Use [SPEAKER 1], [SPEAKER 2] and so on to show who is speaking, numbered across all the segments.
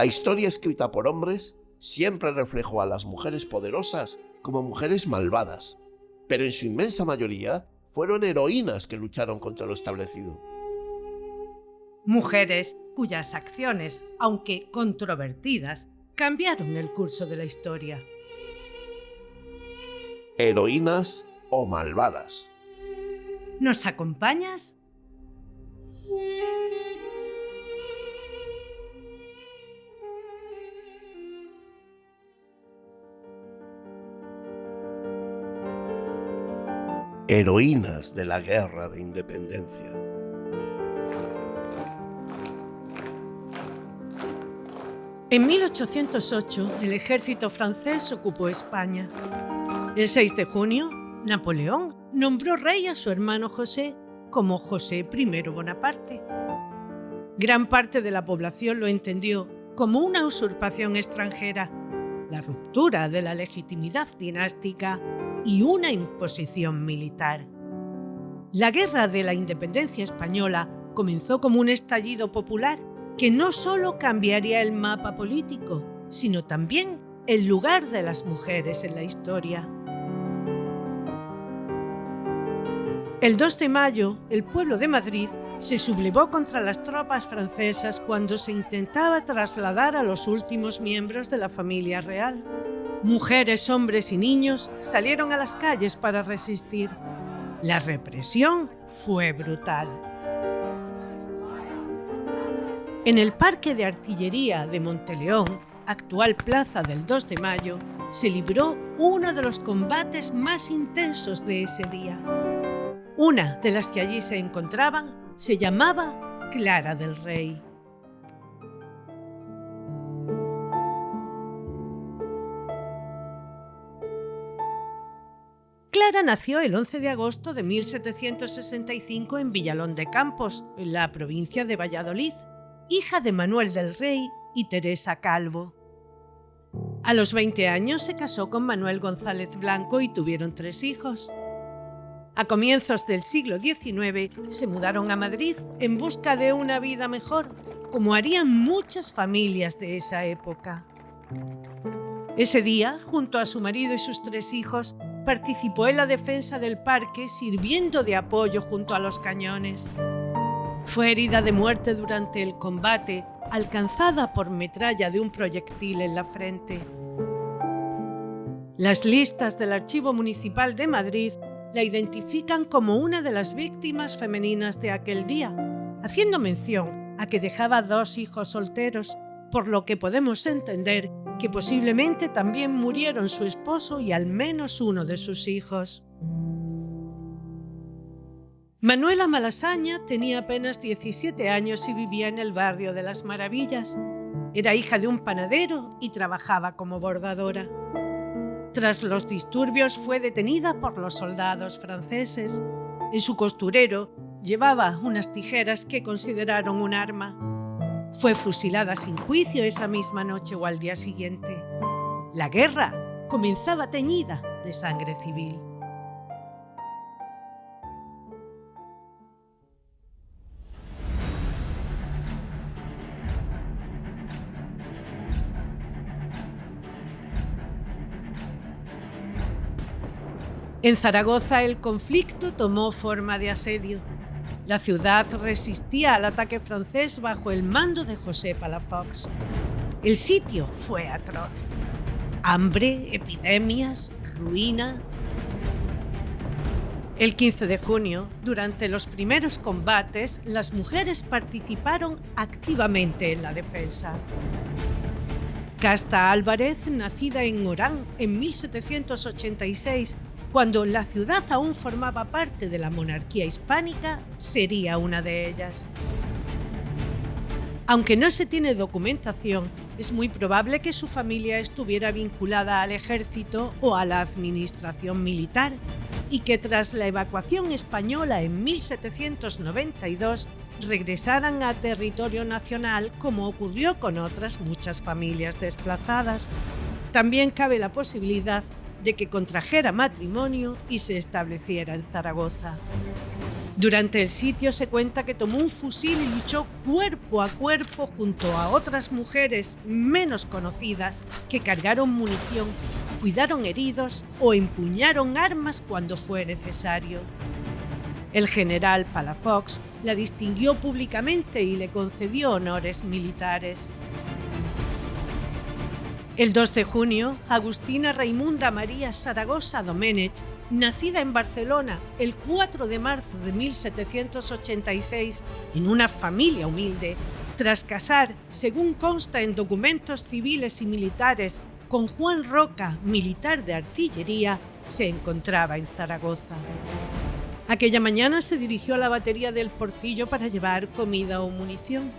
[SPEAKER 1] La historia escrita por hombres siempre reflejó a las mujeres poderosas como mujeres malvadas, pero en su inmensa mayoría fueron heroínas que lucharon contra lo establecido.
[SPEAKER 2] Mujeres cuyas acciones, aunque controvertidas, cambiaron el curso de la historia.
[SPEAKER 1] Heroínas o malvadas.
[SPEAKER 2] ¿Nos acompañas?
[SPEAKER 1] Heroínas de la Guerra de Independencia.
[SPEAKER 2] En 1808, el ejército francés ocupó España. El 6 de junio, Napoleón nombró rey a su hermano José como José I Bonaparte. Gran parte de la población lo entendió como una usurpación extranjera, la ruptura de la legitimidad dinástica y una imposición militar. La Guerra de la Independencia Española comenzó como un estallido popular que no solo cambiaría el mapa político, sino también el lugar de las mujeres en la historia. El 2 de mayo, el pueblo de Madrid se sublevó contra las tropas francesas cuando se intentaba trasladar a los últimos miembros de la familia real. Mujeres, hombres y niños salieron a las calles para resistir. La represión fue brutal. En el Parque de Artillería de Monteleón, actual Plaza del 2 de Mayo, se libró uno de los combates más intensos de ese día. Una de las que allí se encontraban se llamaba Clara del Rey. Clara nació el 11 de agosto de 1765 en Villalón de Campos, en la provincia de Valladolid, hija de Manuel del Rey y Teresa Calvo. A los 20 años se casó con Manuel González Blanco y tuvieron 3 hijos. A comienzos del siglo XIX se mudaron a Madrid en busca de una vida mejor, como harían muchas familias de esa época. Ese día, junto a su marido y sus 3 hijos, participó en la defensa del parque sirviendo de apoyo junto a los cañones. Fue herida de muerte durante el combate, alcanzada por metralla de un proyectil en la frente. Las listas del Archivo Municipal de Madrid la identifican como una de las víctimas femeninas de aquel día, haciendo mención a que dejaba 2 hijos solteros, por lo que podemos entender que posiblemente también murieron su esposo y al menos uno de sus hijos. Manuela Malasaña tenía apenas 17 años y vivía en el barrio de Las Maravillas. Era hija de un panadero y trabajaba como bordadora. Tras los disturbios fue detenida por los soldados franceses. En su costurero llevaba unas tijeras que consideraron un arma. Fue fusilada sin juicio esa misma noche o al día siguiente. La guerra comenzaba teñida de sangre civil. En Zaragoza el conflicto tomó forma de asedio. La ciudad resistía al ataque francés bajo el mando de José Palafox. El sitio fue atroz. Hambre, epidemias, ruina. El 15 de junio, durante los primeros combates, las mujeres participaron activamente en la defensa. Casta Álvarez, nacida en Orán en 1786, cuando la ciudad aún formaba parte de la monarquía hispánica, sería una de ellas. Aunque no se tiene documentación, es muy probable que su familia estuviera vinculada al ejército o a la administración militar y que tras la evacuación española en 1792 regresaran a territorio nacional como ocurrió con otras muchas familias desplazadas. También cabe la posibilidad de que contrajera matrimonio y se estableciera en Zaragoza. Durante el sitio se cuenta que tomó un fusil y luchó cuerpo a cuerpo junto a otras mujeres menos conocidas que cargaron munición, cuidaron heridos o empuñaron armas cuando fue necesario. El general Palafox la distinguió públicamente y le concedió honores militares. El 2 de junio, Agustina Raimunda María Zaragoza Domènech, nacida en Barcelona el 4 de marzo de 1786 en una familia humilde, tras casar, según consta en documentos civiles y militares, con Juan Roca, militar de artillería, se encontraba en Zaragoza. Aquella mañana se dirigió a la batería del Portillo para llevar comida o munición.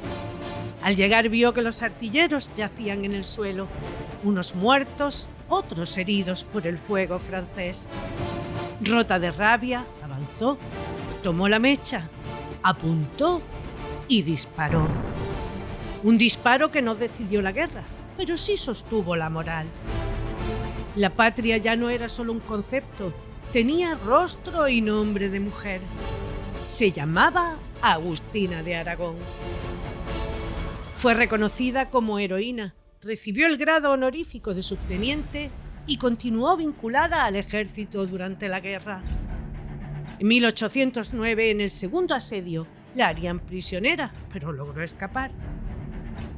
[SPEAKER 2] Al llegar vio que los artilleros yacían en el suelo, unos muertos, otros heridos por el fuego francés. Rota de rabia, avanzó, tomó la mecha, apuntó y disparó. Un disparo que no decidió la guerra, pero sí sostuvo la moral. La patria ya no era solo un concepto, tenía rostro y nombre de mujer. Se llamaba Agustina de Aragón. Fue reconocida como heroína, recibió el grado honorífico de subteniente y continuó vinculada al ejército durante la guerra. En 1809, en el segundo asedio, la harían prisionera, pero logró escapar.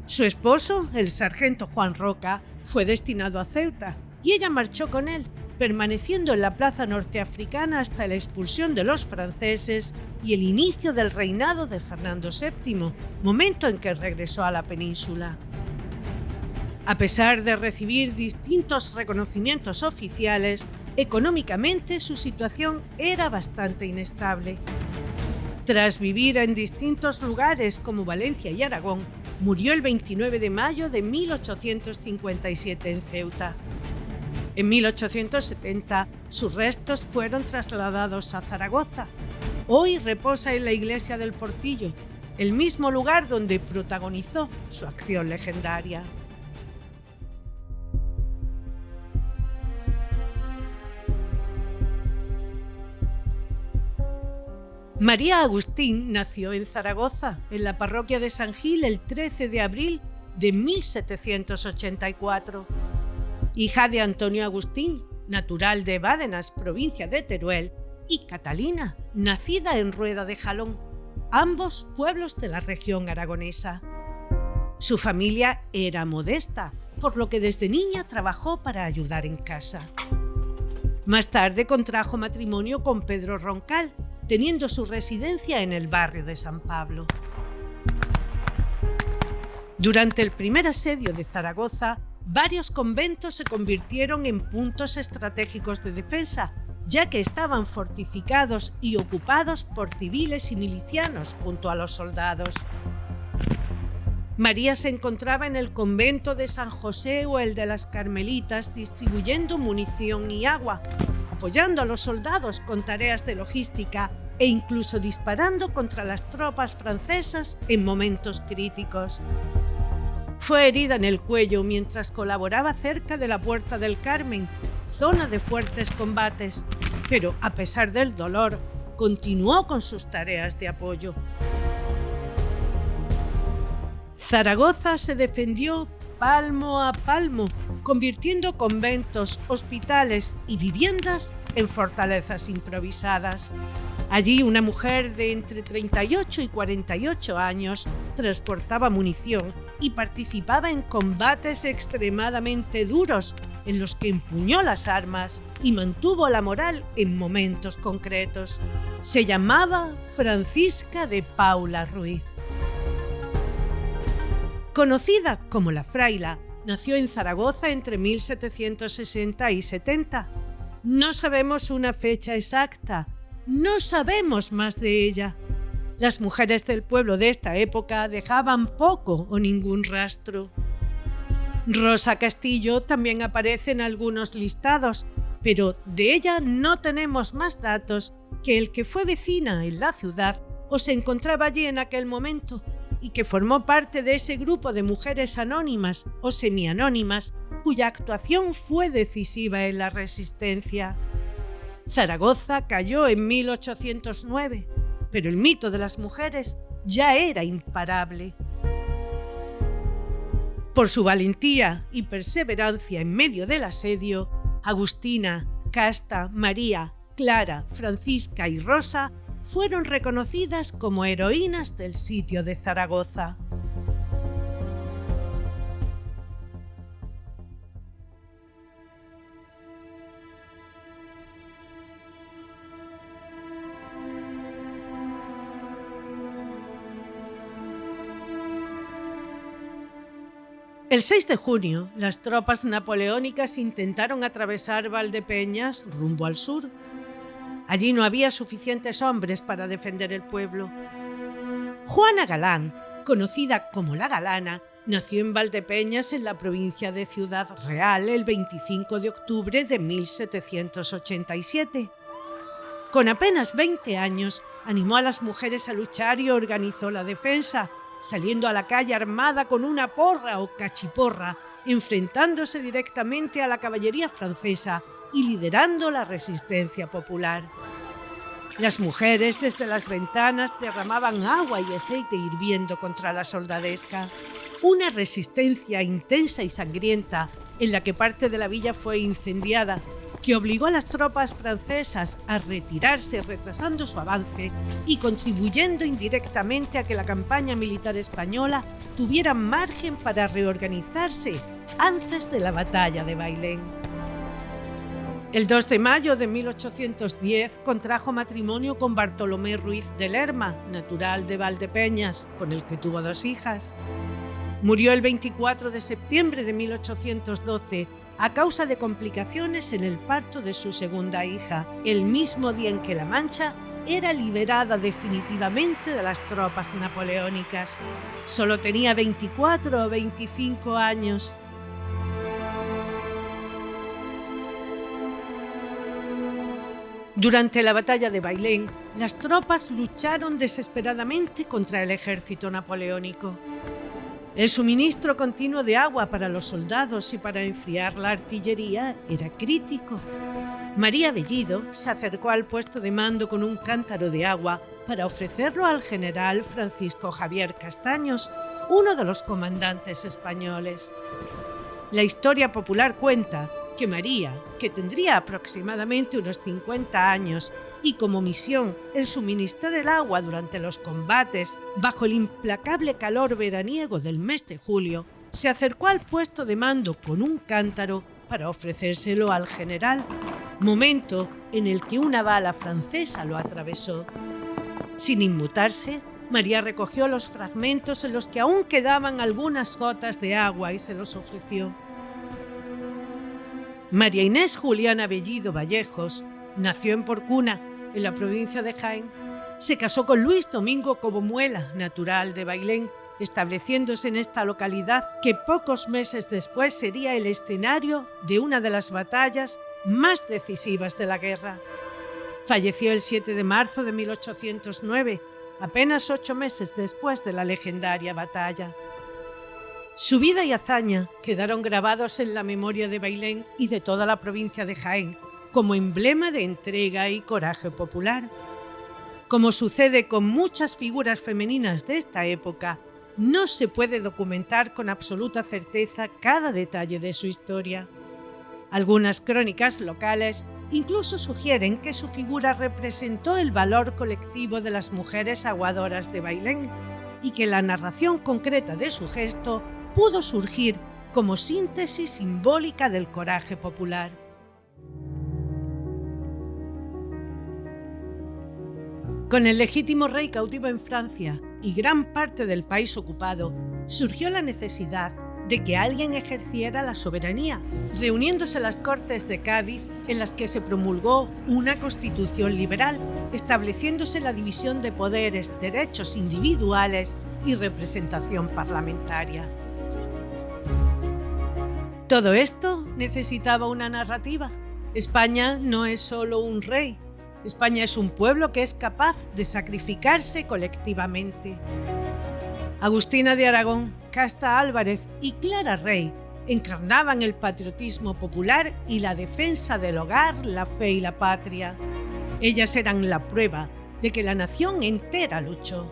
[SPEAKER 2] Su esposo, el sargento Juan Roca, fue destinado a Ceuta y ella marchó con él, permaneciendo en la plaza norteafricana hasta la expulsión de los franceses y el inicio del reinado de Fernando VII, momento en que regresó a la península. A pesar de recibir distintos reconocimientos oficiales, económicamente su situación era bastante inestable. Tras vivir en distintos lugares como Valencia y Aragón, murió el 29 de mayo de 1857 en Ceuta. En 1870, sus restos fueron trasladados a Zaragoza. Hoy reposa en la iglesia del Portillo, el mismo lugar donde protagonizó su acción legendaria. María Agustín nació en Zaragoza, en la parroquia de San Gil, el 13 de abril de 1784. Hija de Antonio Agustín, natural de Bádenas, provincia de Teruel, y Catalina, nacida en Rueda de Jalón, ambos pueblos de la región aragonesa. Su familia era modesta, por lo que desde niña trabajó para ayudar en casa. Más tarde contrajo matrimonio con Pedro Roncal, teniendo su residencia en el barrio de San Pablo. Durante el primer asedio de Zaragoza, varios conventos se convirtieron en puntos estratégicos de defensa, ya que estaban fortificados y ocupados por civiles y milicianos junto a los soldados. María se encontraba en el convento de San José o el de las Carmelitas distribuyendo munición y agua, apoyando a los soldados con tareas de logística e incluso disparando contra las tropas francesas en momentos críticos. Fue herida en el cuello mientras colaboraba cerca de la Puerta del Carmen, zona de fuertes combates, pero a pesar del dolor, continuó con sus tareas de apoyo. Zaragoza se defendió palmo a palmo, convirtiendo conventos, hospitales y viviendas en fortalezas improvisadas. Allí una mujer de entre 38 y 48 años transportaba munición y participaba en combates extremadamente duros en los que empuñó las armas y mantuvo la moral en momentos concretos. Se llamaba Francisca de Paula Ruiz. Conocida como la Fraila, nació en Zaragoza entre 1760 y 70. No sabemos una fecha exacta, no sabemos más de ella. Las mujeres del pueblo de esta época dejaban poco o ningún rastro. Rosa Castillo también aparece en algunos listados, pero de ella no tenemos más datos que el que fue vecina en la ciudad o se encontraba allí en aquel momento y que formó parte de ese grupo de mujeres anónimas o semianónimas cuya actuación fue decisiva en la resistencia. Zaragoza cayó en 1809, pero el mito de las mujeres ya era imparable. Por su valentía y perseverancia en medio del asedio, Agustina, Casta, María, Clara, Francisca y Rosa fueron reconocidas como heroínas del sitio de Zaragoza. El 6 de junio, las tropas napoleónicas intentaron atravesar Valdepeñas rumbo al sur. Allí no había suficientes hombres para defender el pueblo. Juana Galán, conocida como la Galana, nació en Valdepeñas, en la provincia de Ciudad Real, el 25 de octubre de 1787. Con apenas 20 años, animó a las mujeres a luchar y organizó la defensa, saliendo a la calle armada con una porra o cachiporra, enfrentándose directamente a la caballería francesa y liderando la resistencia popular. Las mujeres desde las ventanas derramaban agua y aceite hirviendo contra la soldadesca. Una resistencia intensa y sangrienta en la que parte de la villa fue incendiada, que obligó a las tropas francesas a retirarse, retrasando su avance y contribuyendo indirectamente a que la campaña militar española tuviera margen para reorganizarse antes de la batalla de Bailén. El 2 de mayo de 1810 contrajo matrimonio con Bartolomé Ruiz de Lerma, natural de Valdepeñas, con el que tuvo 2 hijas. Murió el 24 de septiembre de 1812 a causa de complicaciones en el parto de su segunda hija, el mismo día en que La Mancha era liberada definitivamente de las tropas napoleónicas. Solo tenía 24 o 25 años. Durante la batalla de Bailén, las tropas lucharon desesperadamente contra el ejército napoleónico. El suministro continuo de agua para los soldados y para enfriar la artillería era crítico. María Bellido se acercó al puesto de mando con un cántaro de agua para ofrecerlo al general Francisco Javier Castaños, uno de los comandantes españoles. La historia popular cuenta que María, que tendría aproximadamente unos 50 años, y como misión el suministrar el agua durante los combates bajo el implacable calor veraniego del mes de julio, se acercó al puesto de mando con un cántaro para ofrecérselo al general, momento en el que una bala francesa lo atravesó. Sin inmutarse, María recogió los fragmentos en los que aún quedaban algunas gotas de agua y se los ofreció. María Inés Juliana Bellido Vallejos nació en Porcuna, en la provincia de Jaén. Se casó con Luis Domingo Cobomuela, natural de Bailén, estableciéndose en esta localidad que pocos meses después sería el escenario de una de las batallas más decisivas de la guerra. Falleció el 7 de marzo de 1809, apenas 8 meses después de la legendaria batalla. Su vida y hazaña quedaron grabados en la memoria de Bailén y de toda la provincia de Jaén, como emblema de entrega y coraje popular. Como sucede con muchas figuras femeninas de esta época, no se puede documentar con absoluta certeza cada detalle de su historia. Algunas crónicas locales incluso sugieren que su figura representó el valor colectivo de las mujeres aguadoras de Bailén y que la narración concreta de su gesto pudo surgir como síntesis simbólica del coraje popular. Con el legítimo rey cautivo en Francia y gran parte del país ocupado, surgió la necesidad de que alguien ejerciera la soberanía, reuniéndose las Cortes de Cádiz, en las que se promulgó una constitución liberal, estableciéndose la división de poderes, derechos individuales y representación parlamentaria. Todo esto necesitaba una narrativa. España no es solo un rey. España es un pueblo que es capaz de sacrificarse colectivamente. Agustina de Aragón, Casta Álvarez y Clara Rey encarnaban el patriotismo popular y la defensa del hogar, la fe y la patria. Ellas eran la prueba de que la nación entera luchó.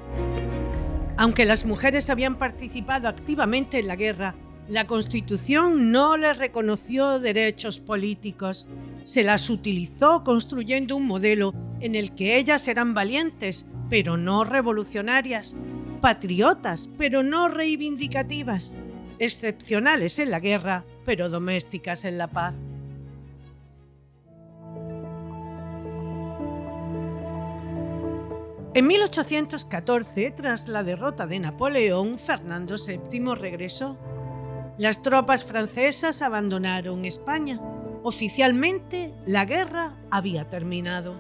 [SPEAKER 2] Aunque las mujeres habían participado activamente en la guerra, la Constitución no les reconoció derechos políticos. Se las utilizó construyendo un modelo en el que ellas eran valientes, pero no revolucionarias, patriotas, pero no reivindicativas, excepcionales en la guerra, pero domésticas en la paz. En 1814, tras la derrota de Napoleón, Fernando VII regresó. Las tropas francesas abandonaron España. Oficialmente, la guerra había terminado.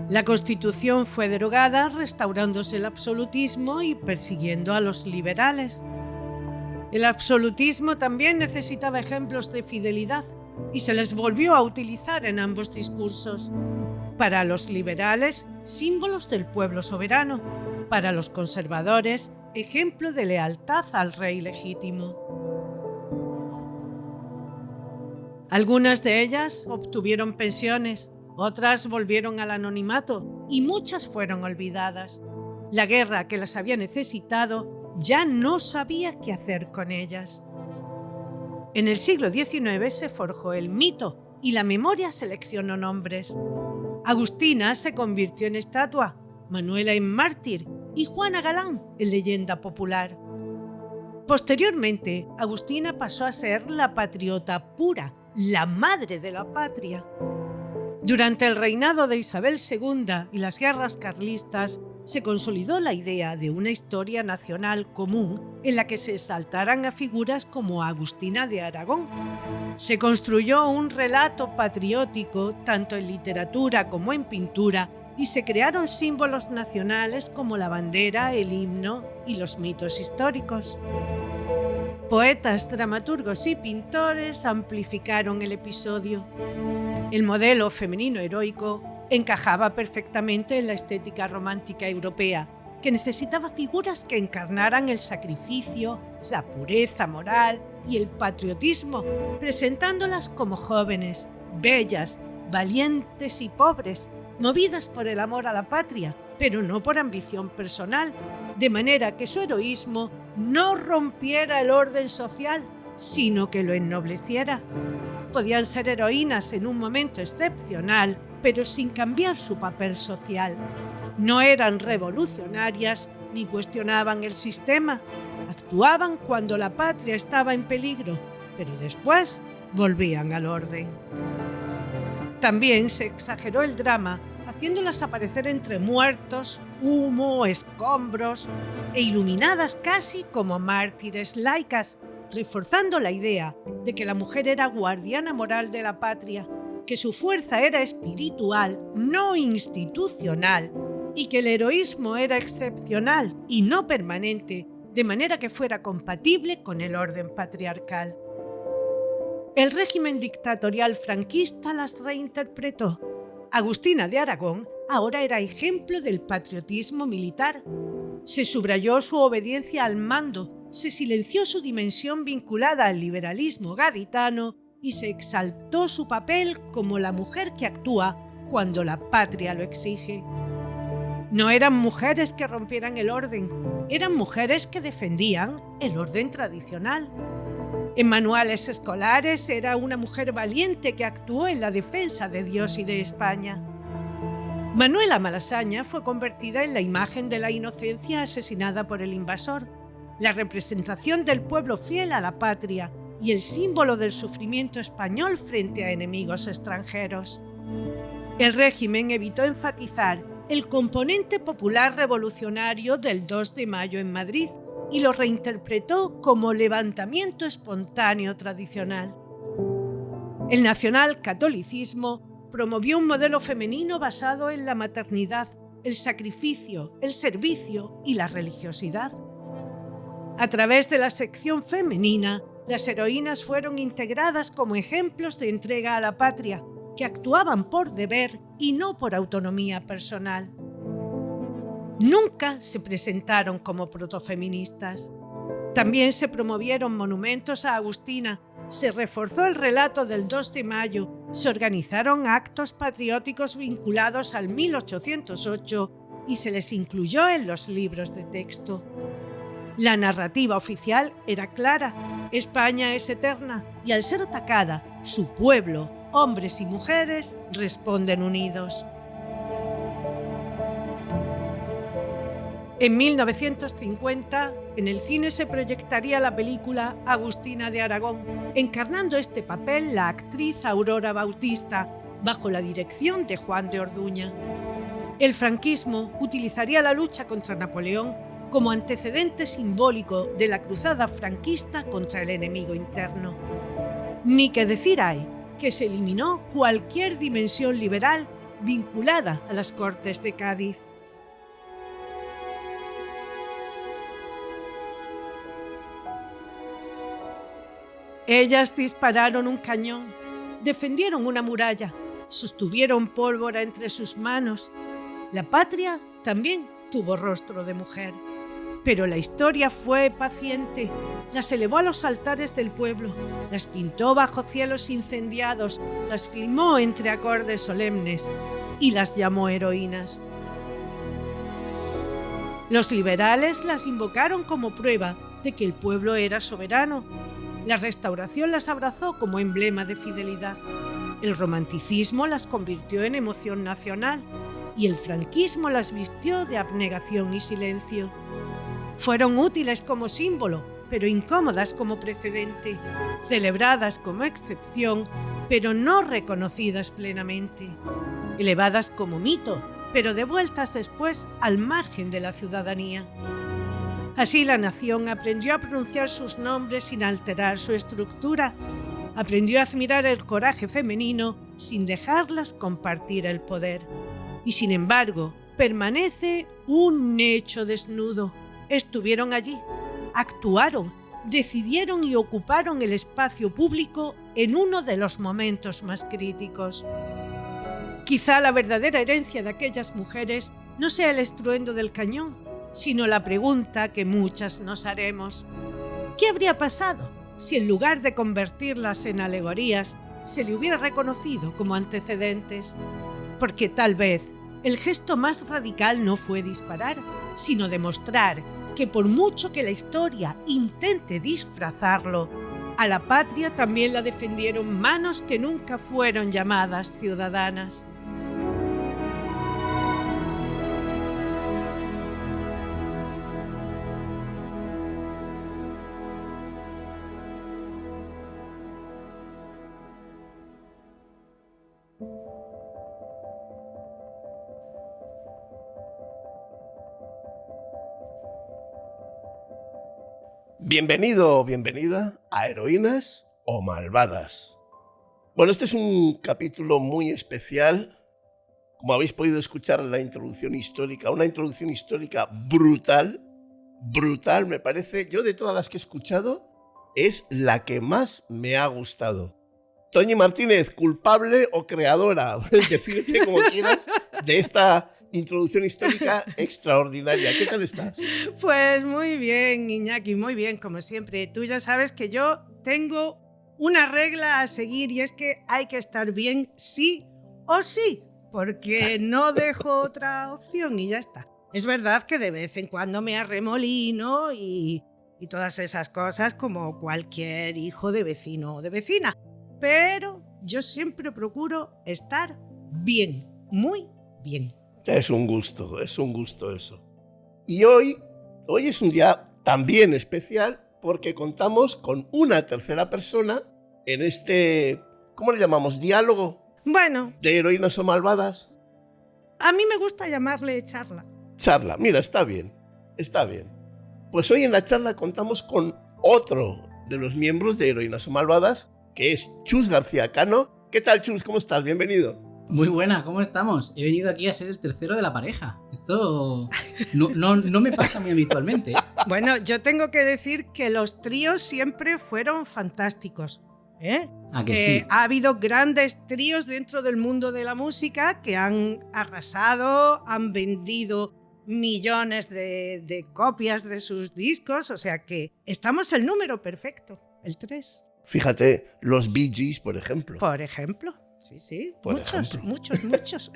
[SPEAKER 2] La Constitución fue derogada, restaurándose el absolutismo y persiguiendo a los liberales. El absolutismo también necesitaba ejemplos de fidelidad y se les volvió a utilizar en ambos discursos. Para los liberales, símbolos del pueblo soberano. Para los conservadores, ejemplo de lealtad al rey legítimo. Algunas de ellas obtuvieron pensiones, otras volvieron al anonimato y muchas fueron olvidadas. La guerra que las había necesitado ya no sabía qué hacer con ellas. En el siglo XIX se forjó el mito y la memoria seleccionó nombres. Agustina se convirtió en estatua, Manuela en mártir y Juana Galán en leyenda popular. Posteriormente, Agustina pasó a ser la patriota pura, la madre de la patria. Durante el reinado de Isabel II y las guerras carlistas, se consolidó la idea de una historia nacional común en la que se exaltaran a figuras como Agustina de Aragón. Se construyó un relato patriótico tanto en literatura como en pintura y se crearon símbolos nacionales como la bandera, el himno y los mitos históricos. Poetas, dramaturgos y pintores amplificaron el episodio. El modelo femenino heroico encajaba perfectamente en la estética romántica europea, que necesitaba figuras que encarnaran el sacrificio, la pureza moral y el patriotismo, presentándolas como jóvenes, bellas, valientes y pobres, movidas por el amor a la patria, pero no por ambición personal, de manera que su heroísmo no rompiera el orden social, sino que lo ennobleciera. Podían ser heroínas en un momento excepcional, pero sin cambiar su papel social. No eran revolucionarias ni cuestionaban el sistema. Actuaban cuando la patria estaba en peligro, pero después volvían al orden. También se exageró el drama, haciéndolas aparecer entre muertos, humo, escombros e iluminadas casi como mártires laicas, reforzando la idea de que la mujer era guardiana moral de la patria, que su fuerza era espiritual, no institucional, y que el heroísmo era excepcional y no permanente, de manera que fuera compatible con el orden patriarcal. El régimen dictatorial franquista las reinterpretó. Agustina de Aragón ahora era ejemplo del patriotismo militar. Se subrayó su obediencia al mando, se silenció su dimensión vinculada al liberalismo gaditano y se exaltó su papel como la mujer que actúa cuando la patria lo exige. No eran mujeres que rompieran el orden, eran mujeres que defendían el orden tradicional. En manuales escolares era una mujer valiente que actuó en la defensa de Dios y de España. Manuela Malasaña fue convertida en la imagen de la inocencia asesinada por el invasor, la representación del pueblo fiel a la patria y el símbolo del sufrimiento español frente a enemigos extranjeros. El régimen evitó enfatizar el componente popular revolucionario del 2 de mayo en Madrid y lo reinterpretó como levantamiento espontáneo tradicional. El nacionalcatolicismo promovió un modelo femenino basado en la maternidad, el sacrificio, el servicio y la religiosidad. A través de la sección femenina, las heroínas fueron integradas como ejemplos de entrega a la patria, que actuaban por deber y no por autonomía personal. Nunca se presentaron como protofeministas. También se promovieron monumentos a Agustina, se reforzó el relato del 2 de mayo se organizaron actos patrióticos vinculados al 1808 y se les incluyó en los libros de texto. La narrativa oficial era clara: España es eterna y al ser atacada, su pueblo, hombres y mujeres, responden unidos. En 1950, en el cine se proyectaría la película Agustina de Aragón, encarnando este papel la actriz Aurora Bautista, bajo la dirección de Juan de Orduña. El franquismo utilizaría la lucha contra Napoleón como antecedente simbólico de la cruzada franquista contra el enemigo interno. Ni que decir hay que se eliminó cualquier dimensión liberal vinculada a las Cortes de Cádiz. Ellas dispararon un cañón, defendieron una muralla, sostuvieron pólvora entre sus manos. La patria también tuvo rostro de mujer. Pero la historia fue paciente. Las elevó a los altares del pueblo, las pintó bajo cielos incendiados, las filmó entre acordes solemnes y las llamó heroínas. Los liberales las invocaron como prueba de que el pueblo era soberano. La Restauración las abrazó como emblema de fidelidad. El romanticismo las convirtió en emoción nacional y el franquismo las vistió de abnegación y silencio. Fueron útiles como símbolo, pero incómodas como precedente, celebradas como excepción, pero no reconocidas plenamente, elevadas como mito, pero devueltas después al margen de la ciudadanía. Así la nación aprendió a pronunciar sus nombres sin alterar su estructura, aprendió a admirar el coraje femenino sin dejarlas compartir el poder. Y sin embargo, permanece un hecho desnudo. Estuvieron allí, actuaron, decidieron y ocuparon el espacio público en uno de los momentos más críticos. Quizá la verdadera herencia de aquellas mujeres no sea el estruendo del cañón, sino la pregunta que muchas nos haremos: ¿qué habría pasado si en lugar de convertirlas en alegorías se le hubiera reconocido como antecedentes? Porque tal vez el gesto más radical no fue disparar, sino demostrar que por mucho que la historia intente disfrazarlo, a la patria también la defendieron manos que nunca fueron llamadas ciudadanas.
[SPEAKER 1] Bienvenido o bienvenida a Heroínas o Malvadas. Bueno, este es un capítulo muy especial. Como habéis podido escuchar en la introducción histórica, una introducción histórica brutal, me parece. Yo, de todas las que he escuchado, es la que más me ha gustado. Toñi Martínez, culpable o creadora, decídete como quieras, de esta introducción histórica extraordinaria. ¿Qué tal estás?
[SPEAKER 2] Pues muy bien, Iñaki, muy bien, como siempre. Tú ya sabes que yo tengo una regla a seguir y es que hay que estar bien sí o sí, porque no dejo otra opción y ya está. Es verdad que de vez en cuando me arremolino y todas esas cosas como cualquier hijo de vecino o de vecina, pero yo siempre procuro estar bien, muy bien.
[SPEAKER 1] Es un gusto eso. Y hoy es un día también especial porque contamos con una tercera persona en este, ¿cómo le llamamos? ¿Diálogo?
[SPEAKER 2] Bueno.
[SPEAKER 1] ¿De heroínas o malvadas?
[SPEAKER 2] A mí me gusta llamarle charla.
[SPEAKER 1] Charla, mira, está bien. Pues hoy en la charla contamos con otro de los miembros de Heroínas o Malvadas, que es Chus García Cano. ¿Qué tal, Chus? ¿Cómo estás? Bienvenido.
[SPEAKER 3] Muy buena, ¿cómo estamos? He venido aquí a ser el tercero de la pareja. Esto no me pasa muy habitualmente.
[SPEAKER 2] Bueno, yo tengo que decir que los tríos siempre fueron fantásticos.
[SPEAKER 3] ¿A que sí?
[SPEAKER 2] Ha habido grandes tríos dentro del mundo de la música que han arrasado, han vendido millones de copias de sus discos, o sea que estamos el número perfecto, el 3.
[SPEAKER 1] Fíjate, los Bee Gees, por ejemplo.
[SPEAKER 2] Por ejemplo. Sí.
[SPEAKER 1] Por
[SPEAKER 2] Muchos,
[SPEAKER 1] ejemplo.
[SPEAKER 2] muchos.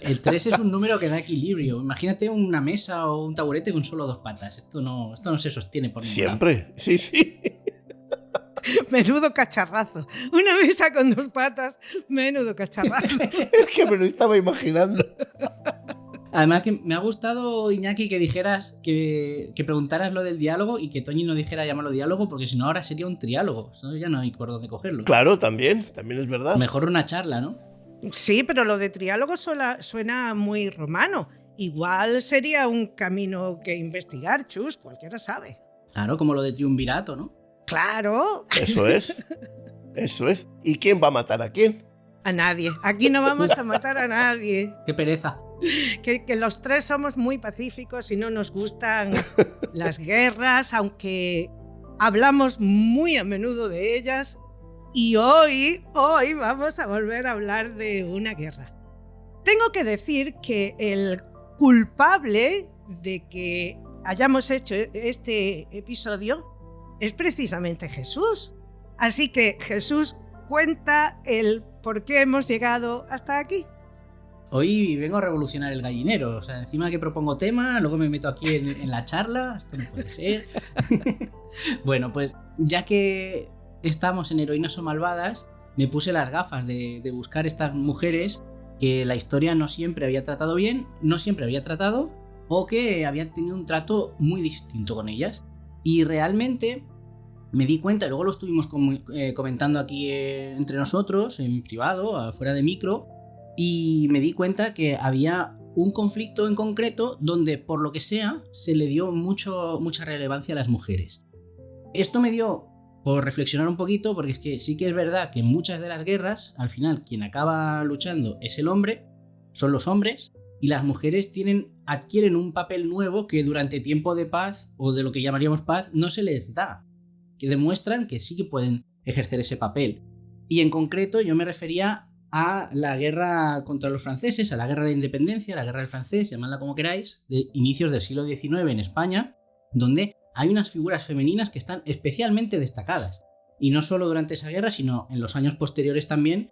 [SPEAKER 3] El 3 es un número que da equilibrio. Imagínate una mesa o un taburete con solo 2 patas. Esto no se sostiene por ningún lado.
[SPEAKER 1] Siempre, sí.
[SPEAKER 2] Menudo cacharrazo. Una mesa con 2 patas, menudo cacharrazo.
[SPEAKER 1] Es que me lo estaba imaginando.
[SPEAKER 3] Además que me ha gustado, Iñaki, que dijeras, que preguntaras lo del diálogo y que Toñi no dijera llamarlo diálogo, porque si no ahora sería un triálogo. Eso ya no hay por dónde cogerlo.
[SPEAKER 1] Claro, también es verdad.
[SPEAKER 3] Mejor una charla, ¿no?
[SPEAKER 2] Sí, pero lo de triálogo suena muy romano. Igual sería un camino que investigar, Chus, cualquiera sabe.
[SPEAKER 3] Claro, como lo de triunvirato, ¿no?
[SPEAKER 2] ¡Claro!
[SPEAKER 1] Eso es. ¿Y quién va a matar a quién?
[SPEAKER 2] A nadie. Aquí no vamos a matar a nadie.
[SPEAKER 3] ¡Qué pereza!
[SPEAKER 2] Que los 3 somos muy pacíficos y no nos gustan las guerras, aunque hablamos muy a menudo de ellas. Y hoy vamos a volver a hablar de una guerra. Tengo que decir que el culpable de que hayamos hecho este episodio es precisamente Jesús. Así que Jesús, cuenta el por qué hemos llegado hasta aquí.
[SPEAKER 3] Hoy vengo a revolucionar el gallinero. O sea, encima que propongo tema, luego me meto aquí en la charla. Esto no puede ser. Bueno, pues ya que estamos en Heroínas o Malvadas, me puse las gafas de buscar estas mujeres que la historia no siempre había tratado bien, no siempre había tratado, o que habían tenido un trato muy distinto con ellas. Y realmente me di cuenta, y luego lo estuvimos comentando aquí entre nosotros, en privado, fuera de micro, y me di cuenta que había un conflicto en concreto donde, por lo que sea, se le dio mucha relevancia a las mujeres. Esto me dio por reflexionar un poquito, porque es que sí que es verdad que en muchas de las guerras, al final, quien acaba luchando es el hombre, son los hombres, y las mujeres adquieren un papel nuevo que durante tiempo de paz, o de lo que llamaríamos paz, no se les da, que demuestran que sí que pueden ejercer ese papel. Y en concreto yo me refería a la guerra contra los franceses, a la guerra de independencia, la guerra del francés, llamadla como queráis, de inicios del siglo XIX en España, donde hay unas figuras femeninas que están especialmente destacadas. Y no solo durante esa guerra, sino en los años posteriores también,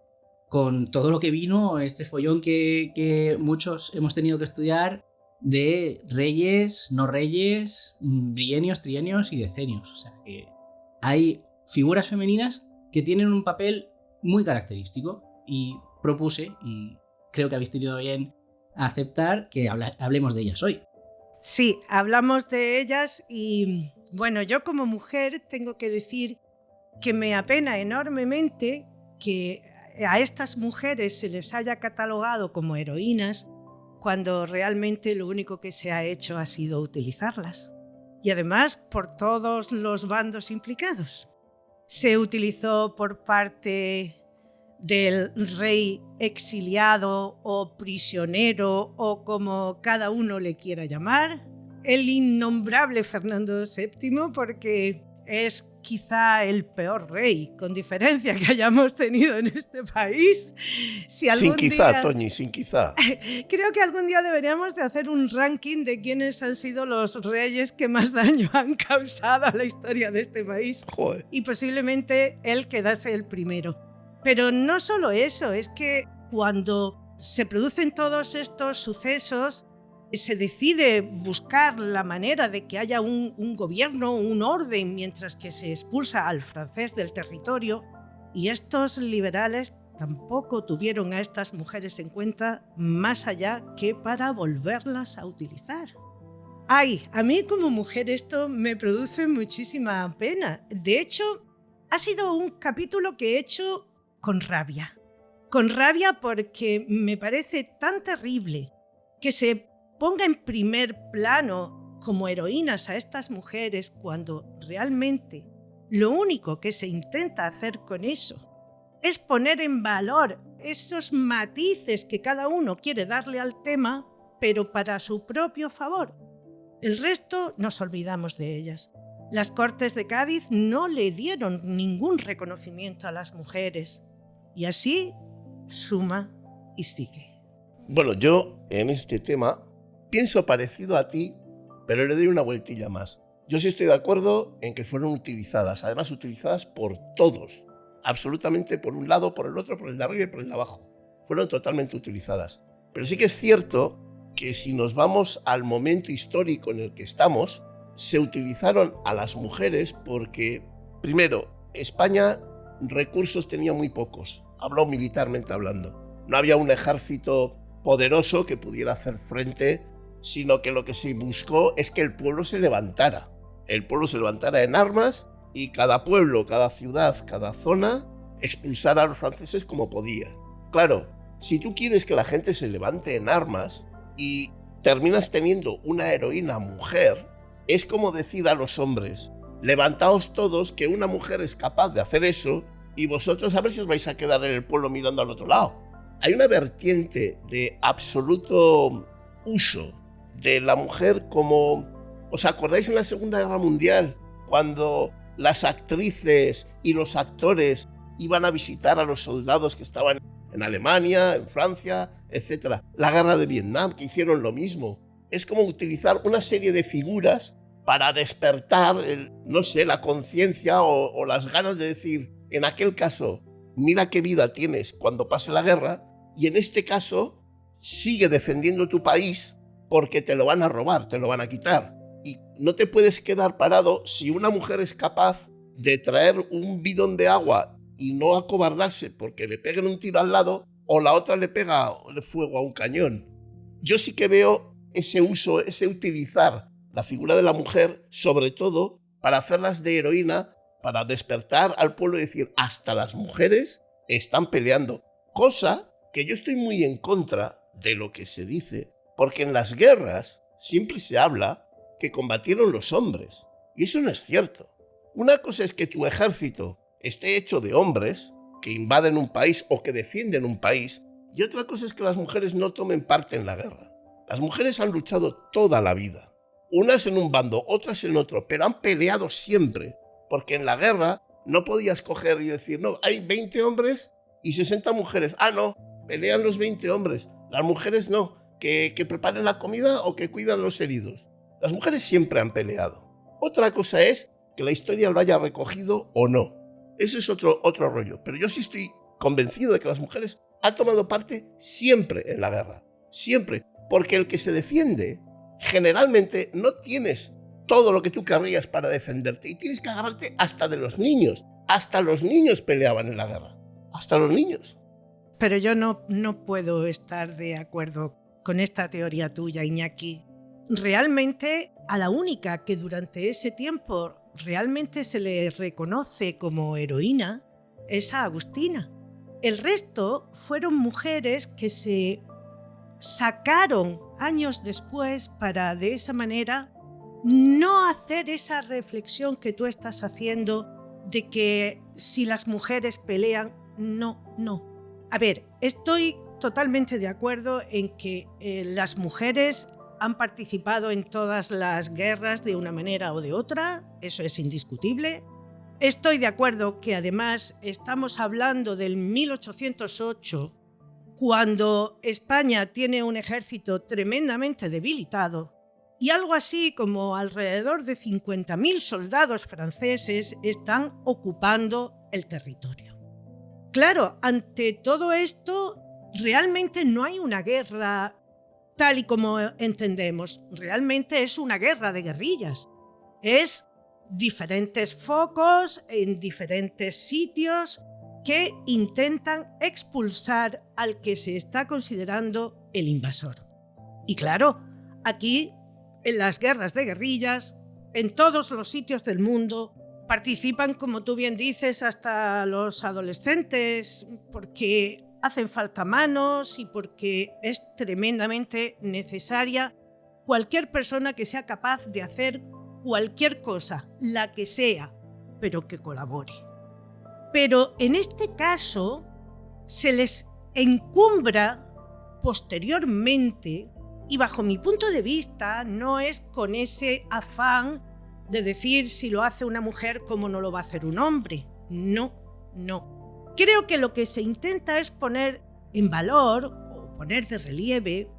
[SPEAKER 3] con todo lo que vino, este follón que muchos hemos tenido que estudiar de reyes, no reyes, bienios, trienios y decenios. O sea que hay figuras femeninas que tienen un papel muy característico. Y propuse, y creo que habéis tenido bien a aceptar, que hablemos de ellas hoy.
[SPEAKER 2] Sí, hablamos de ellas y, bueno, yo como mujer tengo que decir que me apena enormemente que a estas mujeres se les haya catalogado como heroínas cuando realmente lo único que se ha hecho ha sido utilizarlas. Y además por todos los bandos implicados. Se utilizó por parte del rey exiliado o prisionero o como cada uno le quiera llamar, el innombrable Fernando VII, porque es quizá el peor rey, con diferencia, que hayamos tenido en este país. Si algún día,
[SPEAKER 1] Toñi, sin quizá.
[SPEAKER 2] Creo que algún día deberíamos de hacer un ranking de quiénes han sido los reyes que más daño han causado a la historia de este país.
[SPEAKER 1] Joder.
[SPEAKER 2] Y posiblemente él quedase el primero. Pero no solo eso, es que cuando se producen todos estos sucesos, se decide buscar la manera de que haya un gobierno, un orden, mientras que se expulsa al francés del territorio, y estos liberales tampoco tuvieron a estas mujeres en cuenta más allá que para volverlas a utilizar. Ay, a mí como mujer esto me produce muchísima pena. De hecho, ha sido un capítulo que he hecho con rabia. Con rabia porque me parece tan terrible que se ponga en primer plano como heroínas a estas mujeres cuando realmente lo único que se intenta hacer con eso es poner en valor esos matices que cada uno quiere darle al tema, pero para su propio favor. El resto nos olvidamos de ellas. Las Cortes de Cádiz no le dieron ningún reconocimiento a las mujeres. Y así suma y sigue.
[SPEAKER 1] Bueno, yo en este tema pienso parecido a ti, pero le doy una vueltilla más. Yo sí estoy de acuerdo en que fueron utilizadas, además utilizadas por todos. absolutamente por un lado, por el otro, por el de arriba y por el de abajo. Fueron totalmente utilizadas. Pero sí que es cierto que si nos vamos al momento histórico en el que estamos, se utilizaron a las mujeres porque, primero, España recursos tenía muy pocos, hablo militarmente hablando. No había un ejército poderoso que pudiera hacer frente, sino que lo que se buscó es que el pueblo se levantara. El pueblo se levantara en armas y cada pueblo, cada ciudad, cada zona expulsara a los franceses como podía. Claro, si tú quieres que la gente se levante en armas y terminas teniendo una heroína mujer, es como decir a los hombres: levantaos todos, que una mujer es capaz de hacer eso, y vosotros a ver si os vais a quedar en el pueblo mirando al otro lado. Hay una vertiente de absoluto uso de la mujer como... ¿Os acordáis en la Segunda Guerra Mundial? Cuando las actrices y los actores iban a visitar a los soldados que estaban en Alemania, en Francia, etc. La guerra de Vietnam, que hicieron lo mismo. Es como utilizar una serie de figuras para despertar, la conciencia o las ganas de decir, en aquel caso, mira qué vida tienes cuando pase la guerra, y en este caso, sigue defendiendo tu país porque te lo van a robar, te lo van a quitar. Y no te puedes quedar parado si una mujer es capaz de traer un bidón de agua y no acobardarse porque le peguen un tiro al lado, o la otra le pega fuego a un cañón. Yo sí que veo ese uso, ese utilizar la figura de la mujer, sobre todo para hacerlas de heroína, para despertar al pueblo y decir, hasta las mujeres están peleando. Cosa que yo estoy muy en contra de lo que se dice, porque en las guerras siempre se habla que combatieron los hombres, y eso no es cierto. Una cosa es que tu ejército esté hecho de hombres que invaden un país o que defienden un país, y otra cosa es que las mujeres no tomen parte en la guerra. Las mujeres han luchado toda la vida, unas en un bando, otras en otro, pero han peleado siempre, porque en la guerra no podías coger y decir, no, hay 20 hombres y 60 mujeres. Ah, no, pelean los 20 hombres, las mujeres no, que preparen la comida o que cuidan los heridos. Las mujeres siempre han peleado. Otra cosa es que la historia lo haya recogido o no. Ese es otro rollo. Pero yo sí estoy convencido de que las mujeres han tomado parte siempre en la guerra. Siempre. Porque el que se defiende, generalmente no tienes todo lo que tú querrías para defenderte. Y tienes que agarrarte hasta de los niños. Hasta los niños peleaban en la guerra. Hasta los niños.
[SPEAKER 2] Pero yo no puedo estar de acuerdo con esta teoría tuya, Iñaki. Realmente, a la única que durante ese tiempo realmente se le reconoce como heroína es a Agustina. El resto fueron mujeres que se sacaron años después para de esa manera no hacer esa reflexión que tú estás haciendo de que si las mujeres pelean, no. A ver, estoy totalmente de acuerdo en que las mujeres han participado en todas las guerras de una manera o de otra, eso es indiscutible. Estoy de acuerdo que además estamos hablando del 1808, cuando España tiene un ejército tremendamente debilitado y algo así como alrededor de 50.000 soldados franceses están ocupando el territorio. Claro, ante todo esto, realmente no hay una guerra tal y como entendemos. Realmente es una guerra de guerrillas. Es diferentes focos en diferentes sitios que intentan expulsar al que se está considerando el invasor. Y claro, aquí, en las guerras de guerrillas, en todos los sitios del mundo, participan, como tú bien dices, hasta los adolescentes, porque hacen falta manos y porque es tremendamente necesaria cualquier persona que sea capaz de hacer cualquier cosa, la que sea, pero que colabore. Pero en este caso se les encumbra posteriormente, y bajo mi punto de vista no es con ese afán de decir si lo hace una mujer como no lo va a hacer un hombre. No. Creo que lo que se intenta es poner en valor o poner de relieve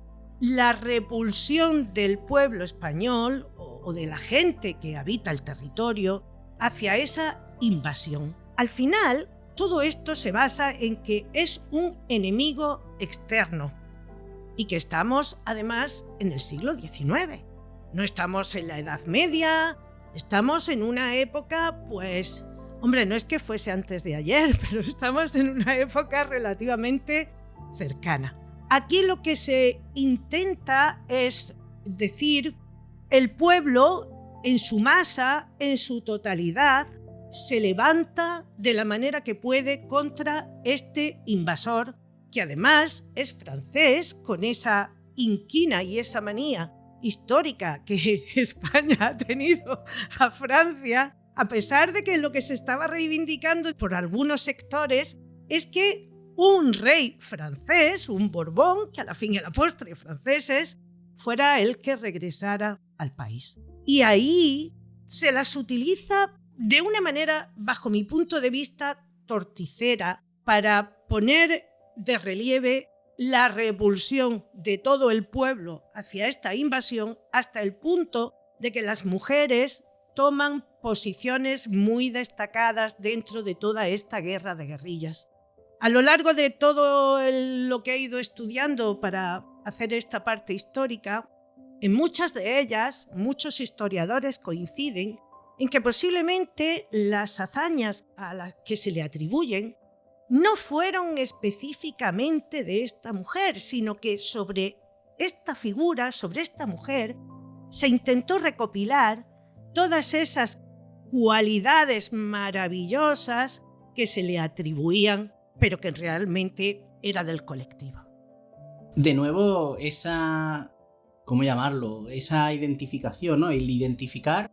[SPEAKER 2] la repulsión del pueblo español o de la gente que habita el territorio hacia esa invasión. Al final, todo esto se basa en que es un enemigo externo y que estamos además en el siglo XIX. No estamos en la Edad Media, estamos en una época, pues, hombre, no es que fuese antes de ayer, pero estamos en una época relativamente cercana. Aquí lo que se intenta es decir, el pueblo en su masa, en su totalidad, se levanta de la manera que puede contra este invasor, que además es francés, con esa inquina y esa manía histórica que España ha tenido a Francia, a pesar de que lo que se estaba reivindicando por algunos sectores es que un rey francés, un Borbón, que a la fin y a la postre franceses, fuera el que regresara al país. Y ahí se las utiliza de una manera, bajo mi punto de vista, torticera, para poner de relieve la repulsión de todo el pueblo hacia esta invasión, hasta el punto de que las mujeres toman posiciones muy destacadas dentro de toda esta guerra de guerrillas. A lo largo de todo lo que he ido estudiando para hacer esta parte histórica, en muchas de ellas, muchos historiadores coinciden en que posiblemente las hazañas a las que se le atribuyen no fueron específicamente de esta mujer, sino que sobre esta figura, sobre esta mujer, se intentó recopilar todas esas cualidades maravillosas que se le atribuían, pero que realmente era del colectivo.
[SPEAKER 3] De nuevo, esa, ¿cómo llamarlo? Esa identificación, ¿no? El identificar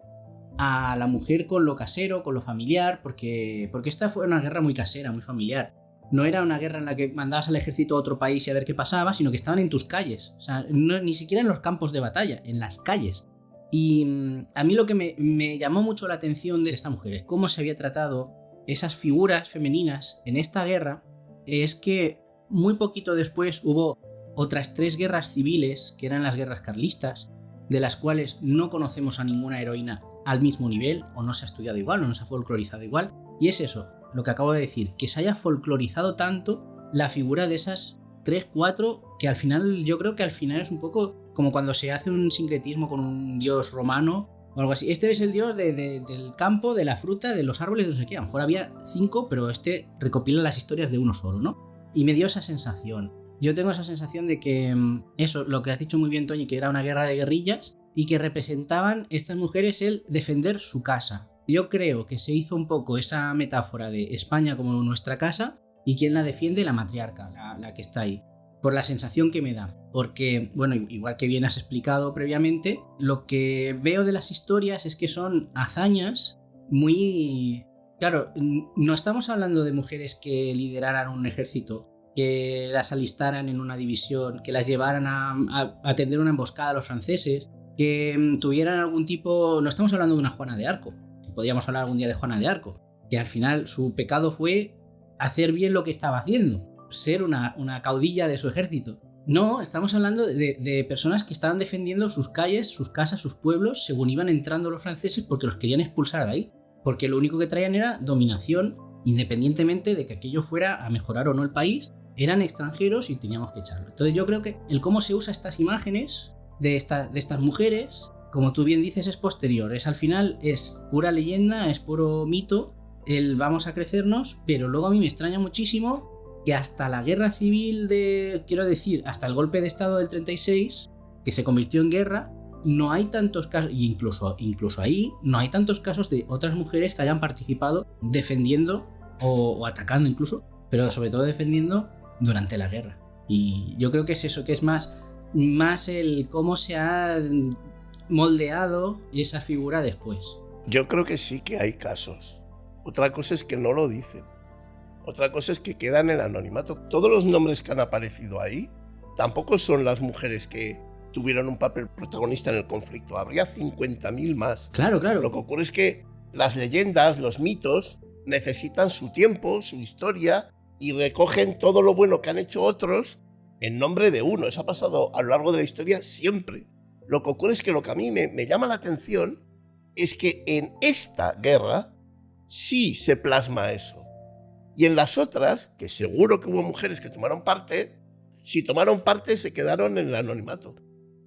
[SPEAKER 3] a la mujer con lo casero, con lo familiar, porque esta fue una guerra muy casera, muy familiar. No era una guerra en la que mandabas al ejército a otro país y a ver qué pasaba, sino que estaban en tus calles. O sea, ni siquiera en los campos de batalla, en las calles. Y a mí lo que me llamó mucho la atención de esta mujer es cómo se había tratado esas figuras femeninas en esta guerra, es que muy poquito después hubo otras 3 guerras civiles, que eran las guerras carlistas, de las cuales no conocemos a ninguna heroína al mismo nivel, o no se ha estudiado igual, o no se ha folclorizado igual, y es eso, lo que acabo de decir, que se haya folclorizado tanto la figura de esas 3, 4, que al final, yo creo que al final es un poco como cuando se hace un sincretismo con un dios romano, o algo así. Este es el dios del campo, de la fruta, de los árboles, no sé qué, a lo mejor había 5, pero este recopila las historias de uno solo, ¿no? Y me dio esa sensación. Yo tengo esa sensación de que eso, lo que has dicho muy bien, Toñi, que era una guerra de guerrillas y que representaban estas mujeres el defender su casa. Yo creo que se hizo un poco esa metáfora de España como nuestra casa y quien la defiende, la matriarca, la que está ahí. Por la sensación que me da. Porque, bueno, igual que bien has explicado previamente, lo que veo de las historias es que son hazañas muy... Claro, no estamos hablando de mujeres que lideraran un ejército, que las alistaran en una división, que las llevaran a atender una emboscada a los franceses, que tuvieran algún tipo... No estamos hablando de una Juana de Arco, que podríamos hablar algún día de Juana de Arco, que al final su pecado fue hacer bien lo que estaba haciendo, ser una caudilla de su ejército. No, estamos hablando de personas que estaban defendiendo sus calles, sus casas, sus pueblos, según iban entrando los franceses porque los querían expulsar de ahí, porque lo único que traían era dominación, independientemente de que aquello fuera a mejorar o no el país, eran extranjeros y teníamos que echarlo. Entonces yo creo que el cómo se usa estas imágenes de estas mujeres, como tú bien dices, es posterior, es al final, es pura leyenda, es puro mito, el vamos a crecernos, pero luego a mí me extraña muchísimo que hasta la guerra civil hasta el golpe de estado del 36, que se convirtió en guerra, no hay tantos casos, y incluso ahí, no hay tantos casos de otras mujeres que hayan participado defendiendo o atacando incluso, pero sobre todo defendiendo durante la guerra. Y yo creo que es eso, que es más el cómo se ha moldeado esa figura después.
[SPEAKER 1] Yo creo que sí que hay casos. Otra cosa es que no lo dicen. Otra cosa es que quedan en el anonimato. Todos los nombres que han aparecido ahí tampoco son las mujeres que tuvieron un papel protagonista en el conflicto. Habría 50.000 más.
[SPEAKER 3] Claro.
[SPEAKER 1] Lo que ocurre es que las leyendas, los mitos, necesitan su tiempo, su historia, y recogen todo lo bueno que han hecho otros en nombre de uno. Eso ha pasado a lo largo de la historia siempre. Lo que ocurre es que lo que a mí me llama la atención es que en esta guerra sí se plasma eso. Y en las otras, que seguro que hubo mujeres que tomaron parte, si tomaron parte se quedaron en el anonimato.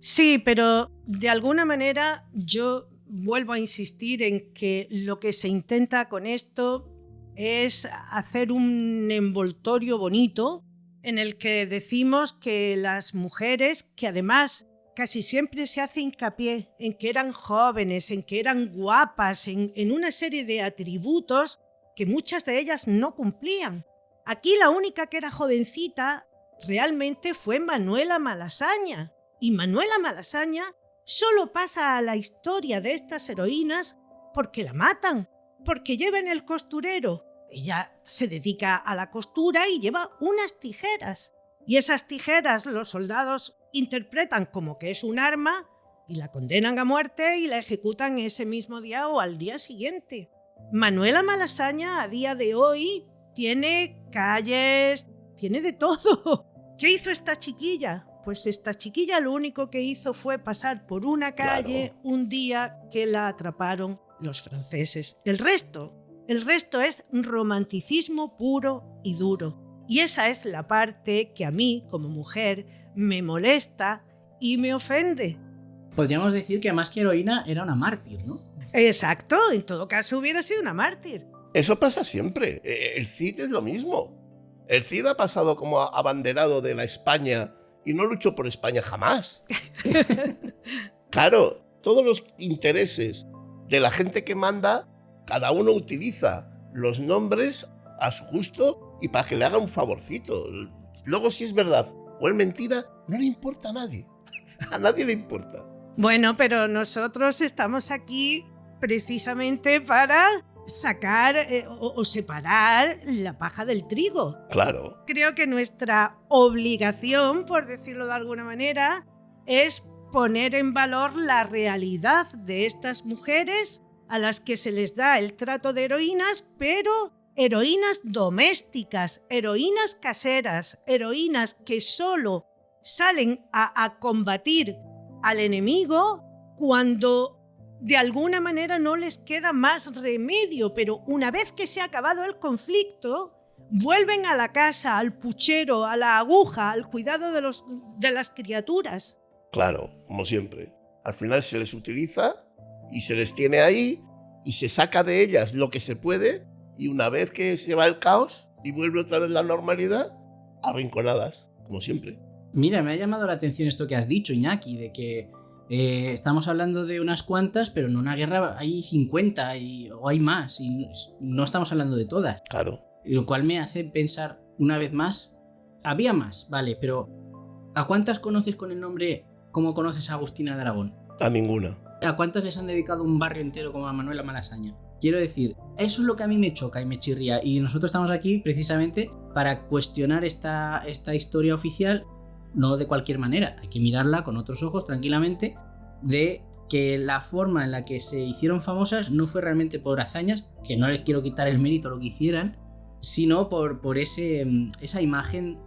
[SPEAKER 2] Sí, pero de alguna manera yo vuelvo a insistir en que lo que se intenta con esto es hacer un envoltorio bonito en el que decimos que las mujeres, que además casi siempre se hace hincapié en que eran jóvenes, en que eran guapas, en una serie de atributos que muchas de ellas no cumplían. Aquí la única que era jovencita realmente fue Manuela Malasaña. Y Manuela Malasaña solo pasa a la historia de estas heroínas porque la matan, porque lleva en el costurero. Ella se dedica a la costura y lleva unas tijeras. Y esas tijeras los soldados interpretan como que es un arma y la condenan a muerte y la ejecutan ese mismo día o al día siguiente. Manuela Malasaña a día de hoy tiene calles, tiene de todo. ¿Qué hizo esta chiquilla? Pues esta chiquilla lo único que hizo fue pasar por una calle un día que la atraparon los franceses. El resto es romanticismo puro y duro. Y esa es la parte que a mí, como mujer, me molesta y me ofende.
[SPEAKER 3] Podríamos decir que más que heroína era una mártir, ¿no?
[SPEAKER 2] Exacto, en todo caso hubiera sido una mártir.
[SPEAKER 1] Eso pasa siempre. El Cid es lo mismo. El Cid ha pasado como abanderado de la España y no luchó por España jamás. Claro, todos los intereses de la gente que manda, cada uno utiliza los nombres a su gusto y para que le haga un favorcito. Luego, si es verdad o es mentira, no le importa a nadie. A nadie le importa.
[SPEAKER 2] Bueno, pero nosotros estamos aquí precisamente para sacar o separar la paja del trigo.
[SPEAKER 1] Claro.
[SPEAKER 2] Creo que nuestra obligación, por decirlo de alguna manera, es poner en valor la realidad de estas mujeres a las que se les da el trato de heroínas, pero heroínas domésticas, heroínas caseras, heroínas que solo salen a combatir al enemigo cuando de alguna manera no les queda más remedio, pero una vez que se ha acabado el conflicto, vuelven a la casa, al puchero, a la aguja, al cuidado de las criaturas.
[SPEAKER 1] Claro, como siempre. Al final se les utiliza y se les tiene ahí y se saca de ellas lo que se puede, y una vez que se va el caos y vuelve otra vez la normalidad, arrinconadas, como siempre.
[SPEAKER 3] Mira, me ha llamado la atención esto que has dicho, Iñaki, de que estamos hablando de unas cuantas, pero en una guerra hay 50 o hay más, y no estamos hablando de todas.
[SPEAKER 1] Claro.
[SPEAKER 3] Lo cual me hace pensar una vez más, había más, vale, pero ¿a cuántas conoces con el nombre como conoces a Agustina de Aragón?
[SPEAKER 1] A ninguna.
[SPEAKER 3] ¿A cuántas les han dedicado un barrio entero como a Manuela Malasaña? Quiero decir, eso es lo que a mí me choca y me chirría, y nosotros estamos aquí precisamente para cuestionar esta historia oficial. No de cualquier manera, hay que mirarla con otros ojos tranquilamente, de que la forma en la que se hicieron famosas no fue realmente por hazañas, que no les quiero quitar el mérito a lo que hicieran, sino por esa imagen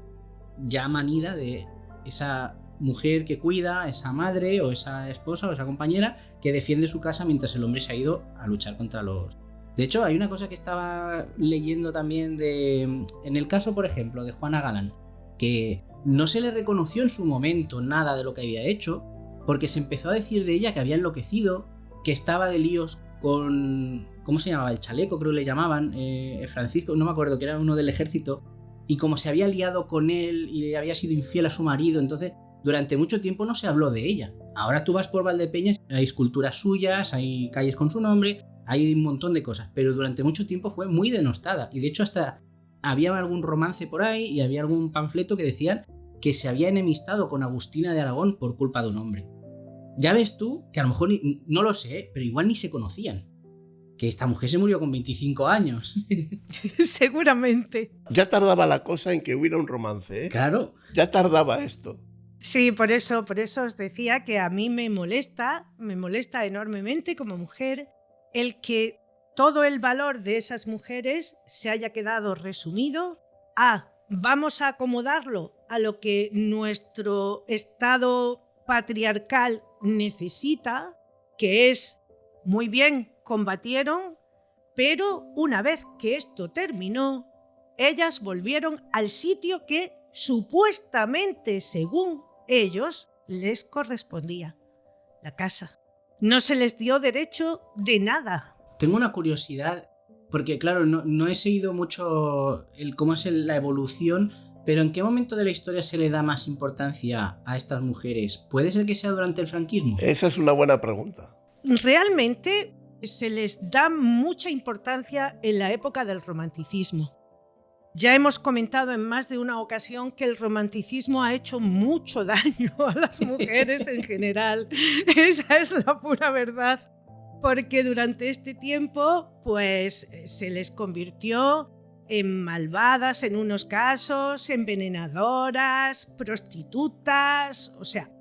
[SPEAKER 3] ya manida de esa mujer que cuida, esa madre o esa esposa o esa compañera que defiende su casa mientras el hombre se ha ido a luchar contra los... De hecho, hay una cosa que estaba leyendo también en el caso, por ejemplo, de Juana Galán, que no se le reconoció en su momento nada de lo que había hecho, porque se empezó a decir de ella que había enloquecido, que estaba de líos con... ¿Cómo se llamaba? El chaleco, creo que le llamaban, Francisco, no me acuerdo, que era uno del ejército, y como se había liado con él y le había sido infiel a su marido, entonces durante mucho tiempo no se habló de ella. Ahora tú vas por Valdepeñas, hay esculturas suyas, hay calles con su nombre, hay un montón de cosas, pero durante mucho tiempo fue muy denostada, y de hecho hasta había algún romance por ahí y había algún panfleto que decían que se había enemistado con Agustina de Aragón por culpa de un hombre. Ya ves tú que a lo mejor, no lo sé, pero igual ni se conocían. Que esta mujer se murió con 25 años.
[SPEAKER 2] Seguramente.
[SPEAKER 1] Ya tardaba la cosa en que hubiera un romance, ¿eh?
[SPEAKER 3] Claro.
[SPEAKER 1] Ya tardaba esto.
[SPEAKER 2] Sí, por eso os decía que a mí me molesta enormemente como mujer el que todo el valor de esas mujeres se haya quedado resumido a vamos a acomodarlo a lo que nuestro estado patriarcal necesita, que es muy bien, combatieron, pero una vez que esto terminó, ellas volvieron al sitio que supuestamente, según ellos, les correspondía, la casa. No se les dio derecho de nada.
[SPEAKER 3] Tengo una curiosidad, porque claro, no he seguido mucho cómo es la evolución, pero ¿en qué momento de la historia se le da más importancia a estas mujeres? ¿Puede ser que sea durante el franquismo?
[SPEAKER 1] Esa es una buena pregunta.
[SPEAKER 2] Realmente se les da mucha importancia en la época del romanticismo. Ya hemos comentado en más de una ocasión que el romanticismo ha hecho mucho daño a las mujeres en general. Esa es la pura verdad. Porque durante este tiempo, pues, se les convirtió en malvadas en unos casos, envenenadoras, prostitutas, o sea,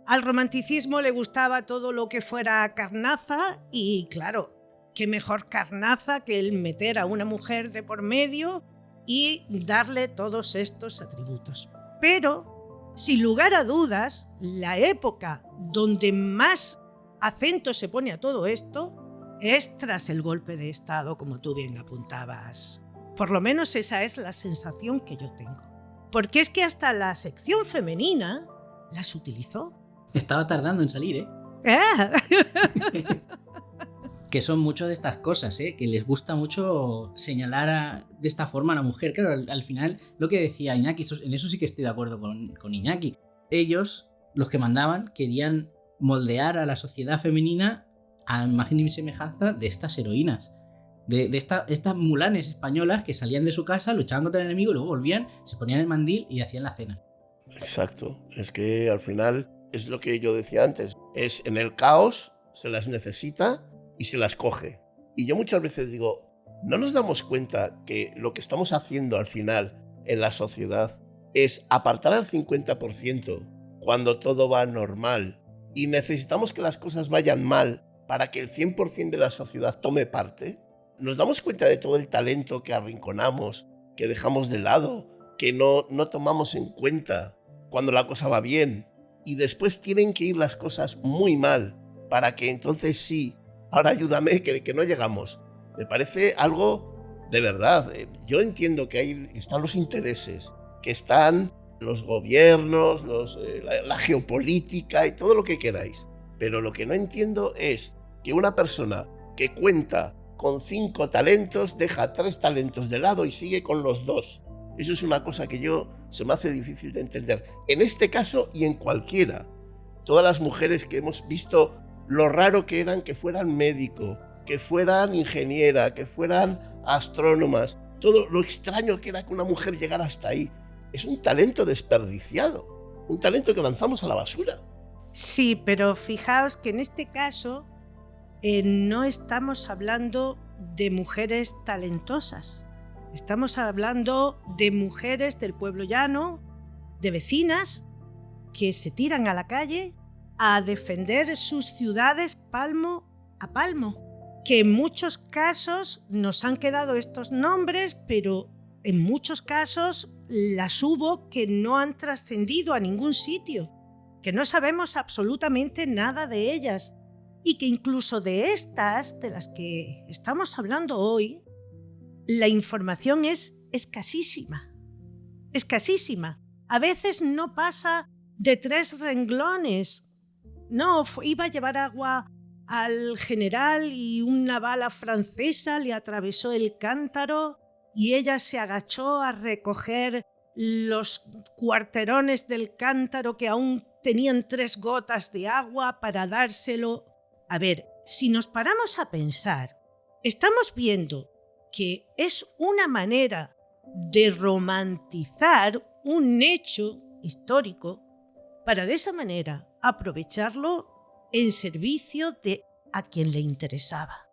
[SPEAKER 2] al romanticismo le gustaba todo lo que fuera carnaza y claro, qué mejor carnaza que el meter a una mujer de por medio y darle todos estos atributos. Pero, sin lugar a dudas, la época donde más acento se pone a todo esto es tras el golpe de Estado, como tú bien apuntabas. Por lo menos esa es la sensación que yo tengo. Porque es que hasta la sección femenina las utilizó.
[SPEAKER 3] Estaba tardando en salir, ¿eh? Que son mucho de estas cosas, ¿eh? Que les gusta mucho señalar de esta forma a la mujer. Claro, al final, lo que decía Iñaki, en eso sí que estoy de acuerdo con Iñaki. Ellos, los que mandaban, querían moldear a la sociedad femenina a imagen y semejanza de estas heroínas. De estas mulanes españolas que salían de su casa, luchaban contra el enemigo y luego volvían, se ponían el mandil y hacían la cena.
[SPEAKER 1] Exacto. Es que al final es lo que yo decía antes. Es en el caos, se las necesita y se las coge. Y yo muchas veces digo, ¿no nos damos cuenta que lo que estamos haciendo al final en la sociedad es apartar al 50% cuando todo va normal y necesitamos que las cosas vayan mal para que el 100% de la sociedad tome parte? ¿Nos damos cuenta de todo el talento que arrinconamos, que dejamos de lado, que no tomamos en cuenta cuando la cosa va bien? Y después tienen que ir las cosas muy mal para que entonces sí, ahora ayúdame, que no llegamos. Me parece algo de verdad. Yo entiendo que ahí están los intereses, que están los gobiernos, la geopolítica y todo lo que queráis. Pero lo que no entiendo es que una persona que cuenta con 5 talentos deja 3 talentos de lado y sigue con los 2. Eso es una cosa que se me hace difícil de entender. En este caso y en cualquiera. Todas las mujeres que hemos visto lo raro que eran que fueran médico, que fueran ingeniera, que fueran astrónomas, todo lo extraño que era que una mujer llegara hasta ahí. Es un talento desperdiciado, un talento que lanzamos a la basura.
[SPEAKER 2] Sí, pero fijaos que en este caso no estamos hablando de mujeres talentosas. Estamos hablando de mujeres del pueblo llano, de vecinas que se tiran a la calle a defender sus ciudades palmo a palmo. Que en muchos casos nos han quedado estos nombres, pero en muchos casos las hubo que no han trascendido a ningún sitio, que no sabemos absolutamente nada de ellas y que incluso de estas, de las que estamos hablando hoy, la información es escasísima. Escasísima. A veces no pasa de 3 renglones. No, iba a llevar agua al general y una bala francesa le atravesó el cántaro y ella se agachó a recoger los cuarterones del cántaro que aún tenían 3 gotas de agua para dárselo. A ver, si nos paramos a pensar, estamos viendo que es una manera de romantizar un hecho histórico para de esa manera aprovecharlo en servicio de a quien le interesaba.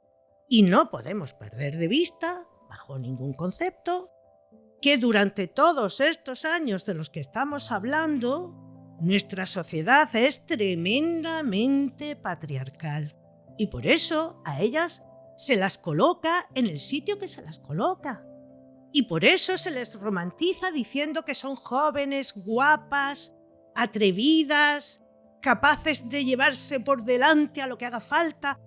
[SPEAKER 2] Y no podemos perder de vista, bajo ningún concepto, que durante todos estos años de los que estamos hablando, nuestra sociedad es tremendamente patriarcal. Y por eso a ellas se las coloca en el sitio que se las coloca. Y por eso se les romantiza diciendo que son jóvenes, guapas, atrevidas, capaces de llevarse por delante a lo que haga falta.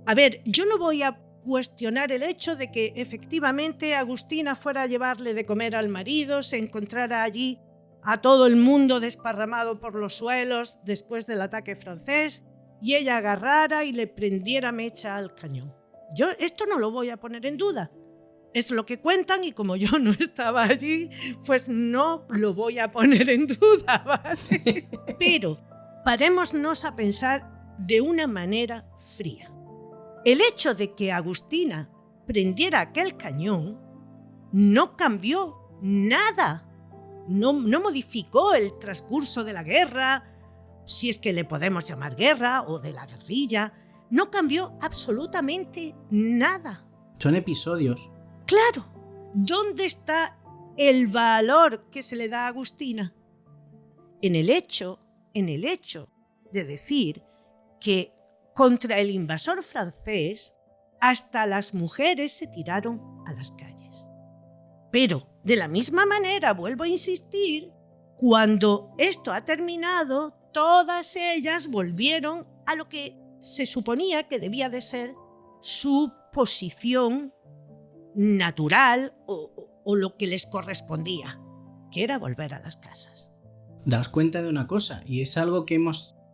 [SPEAKER 2] A ver, yo no voy a cuestionar el hecho de que efectivamente Agustina fuera a llevarle de comer al marido, se encontrara allí a todo el mundo desparramado por los suelos después del ataque francés y ella agarrara y le prendiera mecha al cañón. Yo esto no lo voy a poner en duda. Es lo que cuentan y como yo no estaba allí, pues no lo voy a poner en duda, ¿vale? Pero parémonos a pensar de una manera fría. El hecho de que Agustina prendiera aquel cañón no cambió nada, no modificó el transcurso de la guerra, si es que le podemos llamar guerra o de la guerrilla, no cambió absolutamente nada.
[SPEAKER 3] Son episodios.
[SPEAKER 2] Claro, ¿dónde está el valor que se le da a Agustina? En el hecho de decir que contra el invasor francés hasta las mujeres se tiraron a las calles. Pero, de la misma manera, vuelvo a insistir, cuando esto ha terminado, todas ellas volvieron a lo que se suponía que debía de ser su posición natural o lo que les correspondía, que era volver a las casas.
[SPEAKER 3] Daos cuenta de una cosa, y es algo que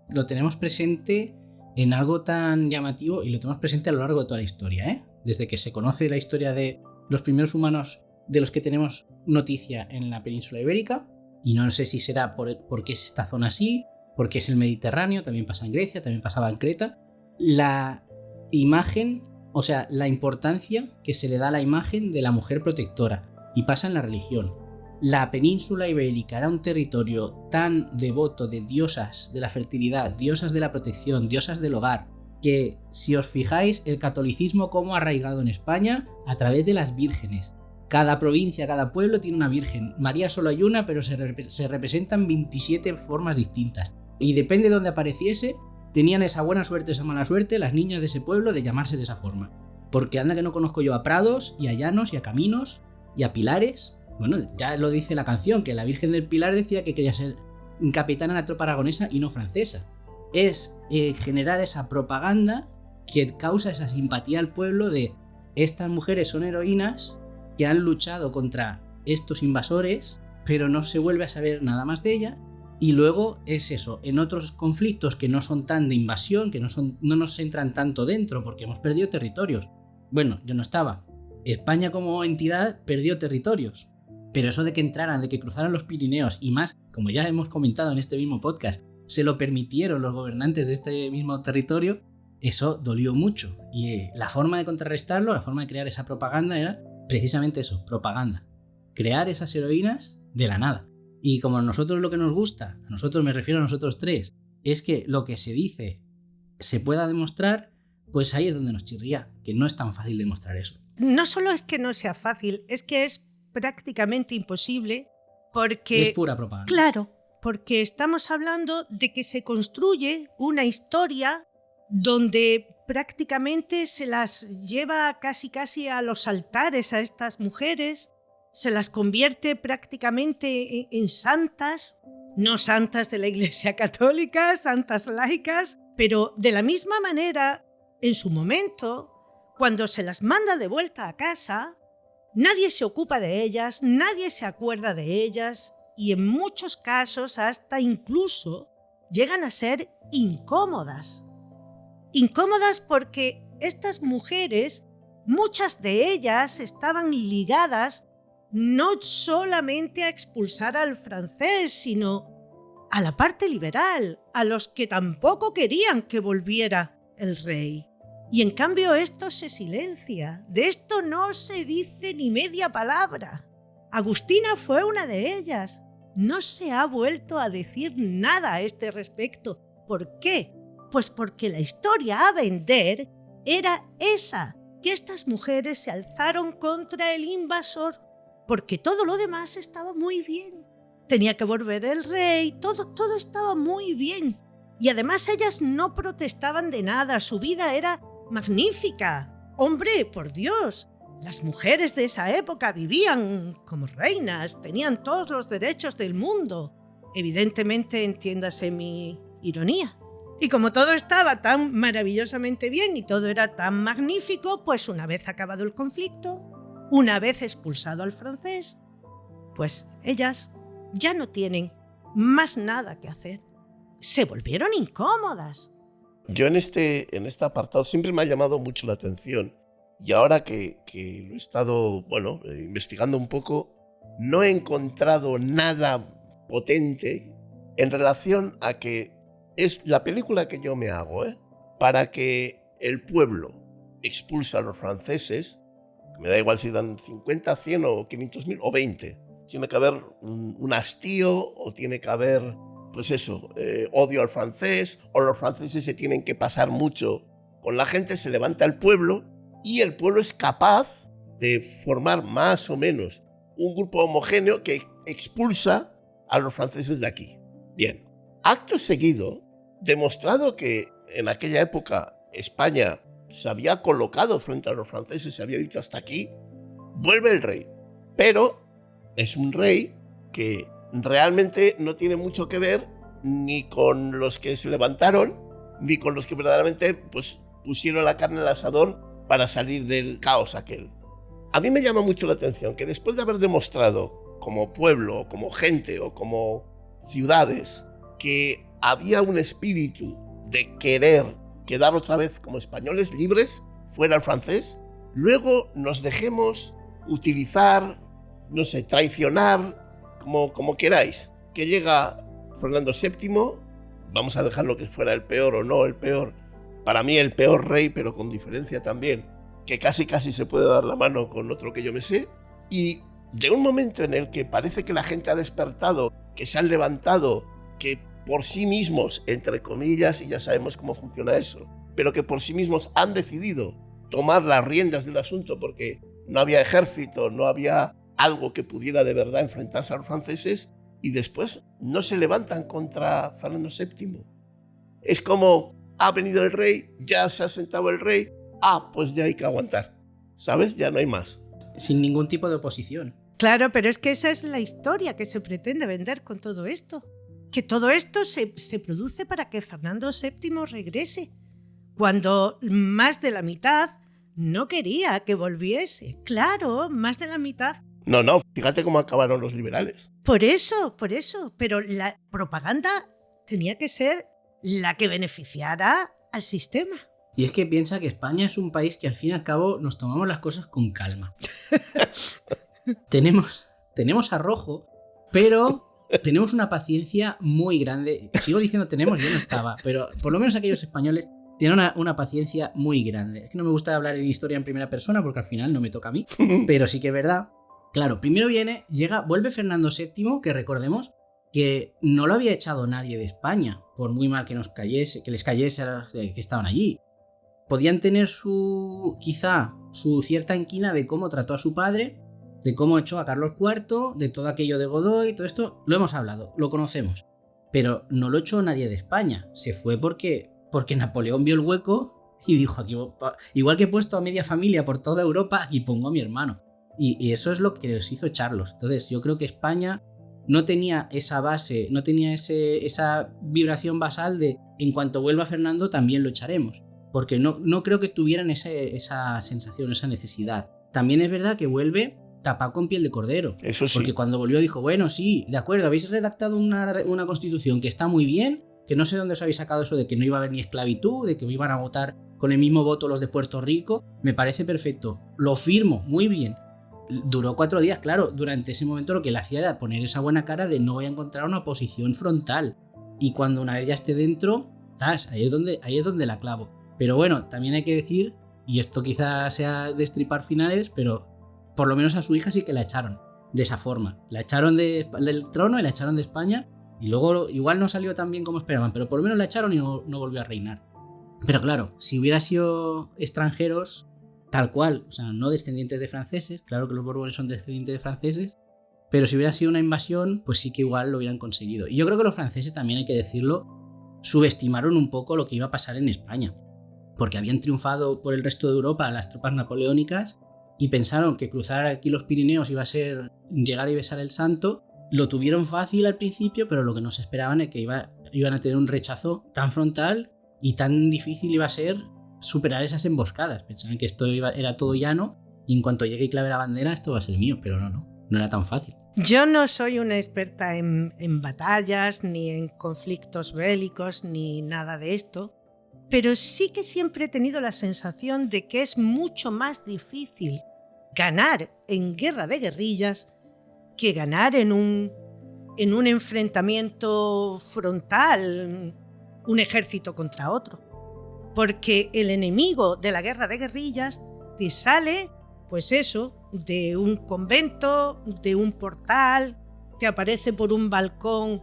[SPEAKER 3] lo tenemos presente en algo tan llamativo y lo tenemos presente a lo largo de toda la historia, ¿eh? Desde que se conoce la historia de los primeros humanos de los que tenemos noticia en la península ibérica, y no sé si será por qué es esta zona así, porque es el Mediterráneo, también pasa en Grecia, también pasaba en Creta. La imagen, o sea, la importancia que se le da a la imagen de la mujer protectora, y pasa en la religión. La península ibérica era un territorio tan devoto de diosas de la fertilidad, diosas de la protección, diosas del hogar, que si os fijáis el catolicismo cómo ha arraigado en España a través de las vírgenes. Cada provincia, cada pueblo tiene una virgen. María solo hay una, pero se representan 27 formas distintas. Y depende de dónde apareciese, tenían esa buena suerte, esa mala suerte, las niñas de ese pueblo de llamarse de esa forma. Porque anda que no conozco yo a prados, y a llanos, y a caminos, y a pilares. Bueno, ya lo dice la canción, que la Virgen del Pilar decía que quería ser capitana de la tropa aragonesa y no francesa. Es generar esa propaganda que causa esa simpatía al pueblo de estas mujeres son heroínas que han luchado contra estos invasores, pero no se vuelve a saber nada más de ella. Y luego es eso, en otros conflictos que no son tan de invasión, que no nos entran tanto dentro porque hemos perdido territorios. Bueno, yo no estaba. España como entidad perdió territorios. Pero eso de que entraran, de que cruzaran los Pirineos y más, como ya hemos comentado en este mismo podcast, se lo permitieron los gobernantes de este mismo territorio, eso dolió mucho. Y la forma de contrarrestarlo, la forma de crear esa propaganda era precisamente eso, propaganda. Crear esas heroínas de la nada. Y como a nosotros lo que nos gusta, a nosotros me refiero a nosotros tres, es que lo que se dice se pueda demostrar, pues ahí es donde nos chirría, que no es tan fácil demostrar eso.
[SPEAKER 2] No solo es que no sea fácil, es que es prácticamente imposible porque...
[SPEAKER 3] Es pura propaganda.
[SPEAKER 2] Claro, porque estamos hablando de que se construye una historia donde prácticamente se las lleva casi a los altares a estas mujeres, se las convierte prácticamente en santas, no santas de la Iglesia Católica, santas laicas, pero de la misma manera, en su momento, cuando se las manda de vuelta a casa, nadie se ocupa de ellas, nadie se acuerda de ellas y en muchos casos hasta incluso llegan a ser incómodas. Incómodas porque estas mujeres, muchas de ellas estaban ligadas no solamente a expulsar al francés, sino a la parte liberal, a los que tampoco querían que volviera el rey. Y en cambio esto se silencia, de esto no se dice ni media palabra. Agustina fue una de ellas. No se ha vuelto a decir nada a este respecto. ¿Por qué? Pues porque la historia a vender era esa, que estas mujeres se alzaron contra el invasor, porque todo lo demás estaba muy bien. Tenía que volver el rey, todo estaba muy bien. Y además ellas no protestaban de nada, su vida era magnífica. Hombre, por Dios, las mujeres de esa época vivían como reinas, tenían todos los derechos del mundo. Evidentemente, entiéndase mi ironía. Y como todo estaba tan maravillosamente bien y todo era tan magnífico, pues una vez acabado el conflicto, una vez expulsado al francés, pues ellas ya no tienen más nada que hacer. Se volvieron incómodas.
[SPEAKER 1] Yo en este apartado siempre me ha llamado mucho la atención, y ahora que lo he estado investigando un poco, no he encontrado nada potente en relación a que es la película que yo me hago, para que el pueblo expulse a los franceses, me da igual si dan 50, 100 o 500.000 o 20. Tiene que haber un hastío o tiene que haber, pues eso, odio al francés, o los franceses se tienen que pasar mucho con la gente, se levanta el pueblo y el pueblo es capaz de formar más o menos un grupo homogéneo que expulsa a los franceses de aquí. Bien, acto seguido, demostrado que en aquella época España se había colocado frente a los franceses, se había dicho hasta aquí, vuelve el rey. Pero es un rey que realmente no tiene mucho que ver ni con los que se levantaron, ni con los que verdaderamente pues, pusieron la carne al asador para salir del caos aquel. A mí me llama mucho la atención que después de haber demostrado como pueblo, como gente o como ciudades que había un espíritu de querer quedar otra vez como españoles libres, fuera el francés, luego nos dejemos utilizar, no sé, traicionar, como queráis. Que llega Fernando VII, vamos a dejarlo que fuera el peor o no el peor, para mí el peor rey, pero con diferencia también, que casi se puede dar la mano con otro que yo me sé, y de un momento en el que parece que la gente ha despertado, que se han levantado, que por sí mismos, entre comillas, y ya sabemos cómo funciona eso, pero que por sí mismos han decidido tomar las riendas del asunto porque no había ejército, no había algo que pudiera de verdad enfrentarse a los franceses, y después no se levantan contra Fernando VII. Es como, ha venido el rey, ya se ha sentado el rey, pues ya hay que aguantar, ¿sabes? Ya no hay más.
[SPEAKER 3] Sin ningún tipo de oposición.
[SPEAKER 2] Claro, pero es que esa es la historia que se pretende vender con todo esto. Que todo esto se produce para que Fernando VII regrese, cuando más de la mitad no quería que volviese. Claro, más de la mitad.
[SPEAKER 1] No, fíjate cómo acabaron los liberales.
[SPEAKER 2] Por eso, pero la propaganda tenía que ser la que beneficiara al sistema.
[SPEAKER 3] Y es que piensa que España es un país que al fin y al cabo nos tomamos las cosas con calma. Tenemos arrojo, pero tenemos una paciencia muy grande. Sigo diciendo tenemos, yo no estaba, pero por lo menos aquellos españoles tienen una paciencia muy grande. Es que no me gusta hablar en historia en primera persona porque al final no me toca a mí, pero sí que es verdad. Claro, primero vuelve Fernando VII, que recordemos que no lo había echado nadie de España, por muy mal que les cayese a los que estaban allí. Podían tener quizá su cierta inquina de cómo trató a su padre, de cómo echó a Carlos IV, de todo aquello de Godoy, todo esto, lo hemos hablado, lo conocemos. Pero no lo echó nadie de España, se fue porque Napoleón vio el hueco y dijo, aquí, igual que he puesto a media familia por toda Europa, aquí pongo a mi hermano. Y eso es lo que les hizo echarlos. Entonces yo creo que España no tenía esa base, no tenía esa vibración basal de en cuanto vuelva Fernando también lo echaremos. Porque no creo que tuvieran esa sensación, esa necesidad. También es verdad que vuelve tapado con piel de cordero.
[SPEAKER 1] Eso sí.
[SPEAKER 3] Porque cuando volvió dijo, bueno, sí, de acuerdo, habéis redactado una constitución que está muy bien, que no sé dónde os habéis sacado eso de que no iba a haber ni esclavitud, de que iban a votar con el mismo voto los de Puerto Rico, me parece perfecto, lo firmo, muy bien. Duró 4 días, claro, durante ese momento lo que le hacía era poner esa buena cara de no voy a encontrar una oposición frontal. Y cuando una vez ya esté dentro, ahí es donde la clavo. Pero bueno, también hay que decir, y esto quizás sea destripar finales, pero por lo menos a su hija sí que la echaron de esa forma. La echaron del trono y la echaron de España, y luego igual no salió tan bien como esperaban, pero por lo menos la echaron y no volvió a reinar. Pero claro, si hubiera sido extranjeros, tal cual, o sea, no descendientes de franceses, claro que los Borbones son descendientes de franceses, pero si hubiera sido una invasión, pues sí que igual lo hubieran conseguido. Y yo creo que los franceses, también hay que decirlo, subestimaron un poco lo que iba a pasar en España, porque habían triunfado por el resto de Europa las tropas napoleónicas y pensaron que cruzar aquí los Pirineos iba a ser llegar y besar el santo, lo tuvieron fácil al principio, pero lo que no se esperaban es que iban a tener un rechazo tan frontal y tan difícil iba a ser superar esas emboscadas. Pensaban que esto era todo llano y en cuanto llegue y clave la bandera, esto va a ser mío, pero no era tan fácil.
[SPEAKER 2] Yo no soy una experta en batallas, ni en conflictos bélicos, ni nada de esto, pero sí que siempre he tenido la sensación de que es mucho más difícil ganar en guerra de guerrillas que ganar en un enfrentamiento frontal, un ejército contra otro. Porque el enemigo de la guerra de guerrillas te sale, pues eso, de un convento, de un portal, te aparece por un balcón,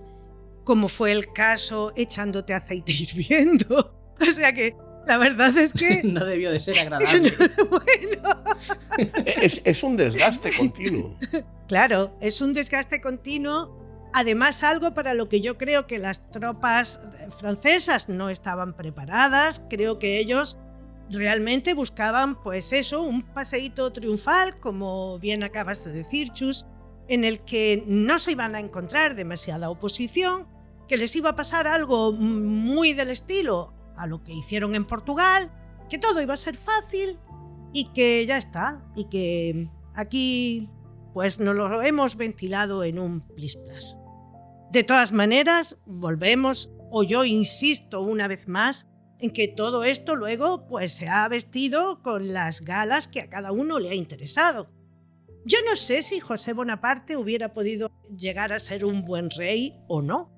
[SPEAKER 2] como fue el caso, echándote aceite hirviendo. O sea que la verdad es que...
[SPEAKER 3] No debió de ser agradable.
[SPEAKER 2] Bueno.
[SPEAKER 1] Es un desgaste continuo.
[SPEAKER 2] Claro, es un desgaste continuo. Además, algo para lo que yo creo que las tropas francesas no estaban preparadas. Creo que ellos realmente buscaban, pues eso, un paseíto triunfal, como bien acabas de decir, Chus, en el que no se iban a encontrar demasiada oposición, que les iba a pasar algo muy del estilo a lo que hicieron en Portugal, que todo iba a ser fácil y que ya está, y que aquí pues nos lo hemos ventilado en un plis-plas. De todas maneras, volvemos, o yo insisto una vez más, en que todo esto luego pues se ha vestido con las galas que a cada uno le ha interesado. Yo no sé si José Bonaparte hubiera podido llegar a ser un buen rey o no.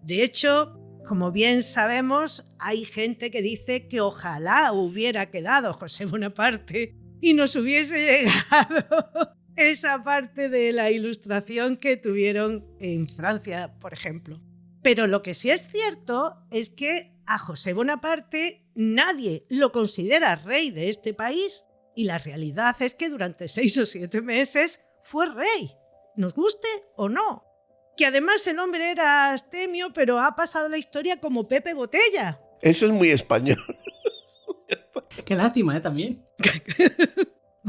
[SPEAKER 2] De hecho, como bien sabemos, hay gente que dice que ojalá hubiera quedado José Bonaparte y nos hubiese llegado esa parte de la Ilustración que tuvieron en Francia, por ejemplo. Pero lo que sí es cierto es que a José Bonaparte nadie lo considera rey de este país y la realidad es que durante 6 o 7 meses fue rey, nos guste o no. Que además el hombre era astemio, pero ha pasado la historia como Pepe Botella.
[SPEAKER 1] Eso es muy español.
[SPEAKER 3] Qué lástima, también.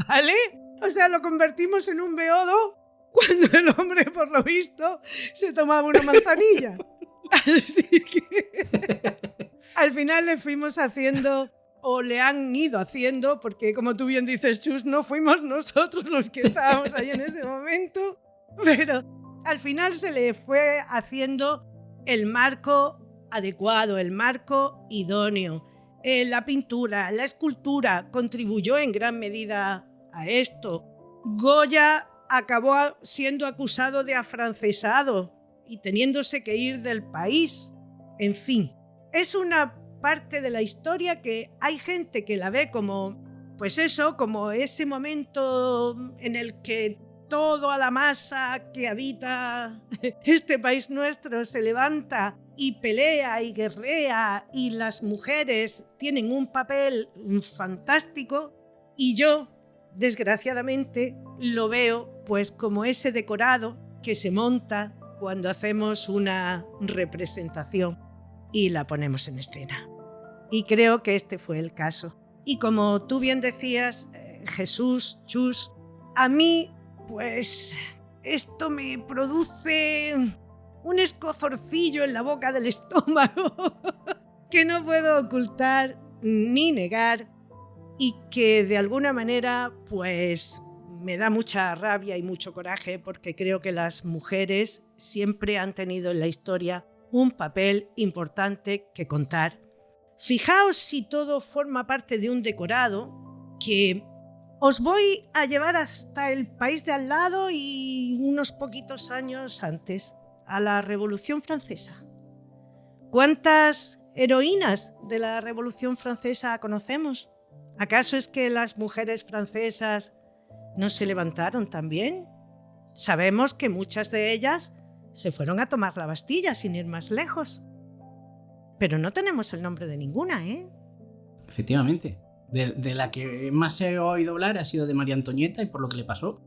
[SPEAKER 2] ¿Vale? O sea, lo convertimos en un beodo cuando el hombre, por lo visto, se tomaba una manzanilla. Así que al final le fuimos haciendo, o le han ido haciendo, porque como tú bien dices, Chus, no fuimos nosotros los que estábamos ahí en ese momento, pero al final se le fue haciendo el marco adecuado, el marco idóneo. La pintura, la escultura contribuyó en gran medida a esto. Goya acabó siendo acusado de afrancesado y teniéndose que ir del país. En fin, es una parte de la historia que hay gente que la ve como, pues eso, como ese momento en el que toda la masa que habita este país nuestro se levanta y pelea y guerrea y las mujeres tienen un papel fantástico, y yo, desgraciadamente, lo veo pues como ese decorado que se monta cuando hacemos una representación y la ponemos en escena. Y creo que este fue el caso. Y como tú bien decías, Jesús, Chus, a mí pues esto me produce un escozorcillo en la boca del estómago que no puedo ocultar ni negar, y que de alguna manera pues me da mucha rabia y mucho coraje, porque creo que las mujeres siempre han tenido en la historia un papel importante que contar. Fijaos si todo forma parte de un decorado, que os voy a llevar hasta el país de al lado y unos poquitos años antes, a la Revolución Francesa. ¿Cuántas heroínas de la Revolución Francesa conocemos? ¿Acaso es que las mujeres francesas no se levantaron también? Sabemos que muchas de ellas se fueron a tomar la Bastilla sin ir más lejos. Pero no tenemos el nombre de ninguna, ¿eh?
[SPEAKER 3] Efectivamente. De la que más se ha oído hablar ha sido de María Antonieta y por lo que le pasó.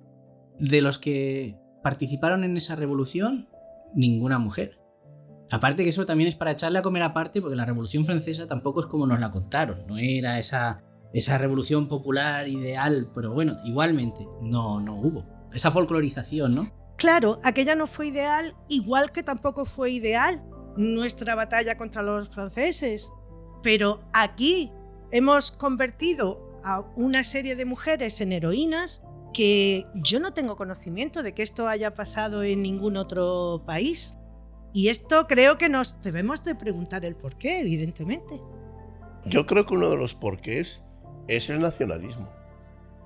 [SPEAKER 3] De los que participaron en esa revolución, ninguna mujer. Aparte que eso también es para echarle a comer aparte, porque la Revolución Francesa tampoco es como nos la contaron. No era esa revolución popular ideal, pero bueno, igualmente no hubo. Esa folclorización, ¿no?
[SPEAKER 2] Claro, aquella no fue ideal, igual que tampoco fue ideal nuestra batalla contra los franceses. Pero aquí hemos convertido a una serie de mujeres en heroínas que yo no tengo conocimiento de que esto haya pasado en ningún otro país. Y esto creo que nos debemos de preguntar el porqué, evidentemente.
[SPEAKER 1] Yo creo que uno de los porqués es el nacionalismo.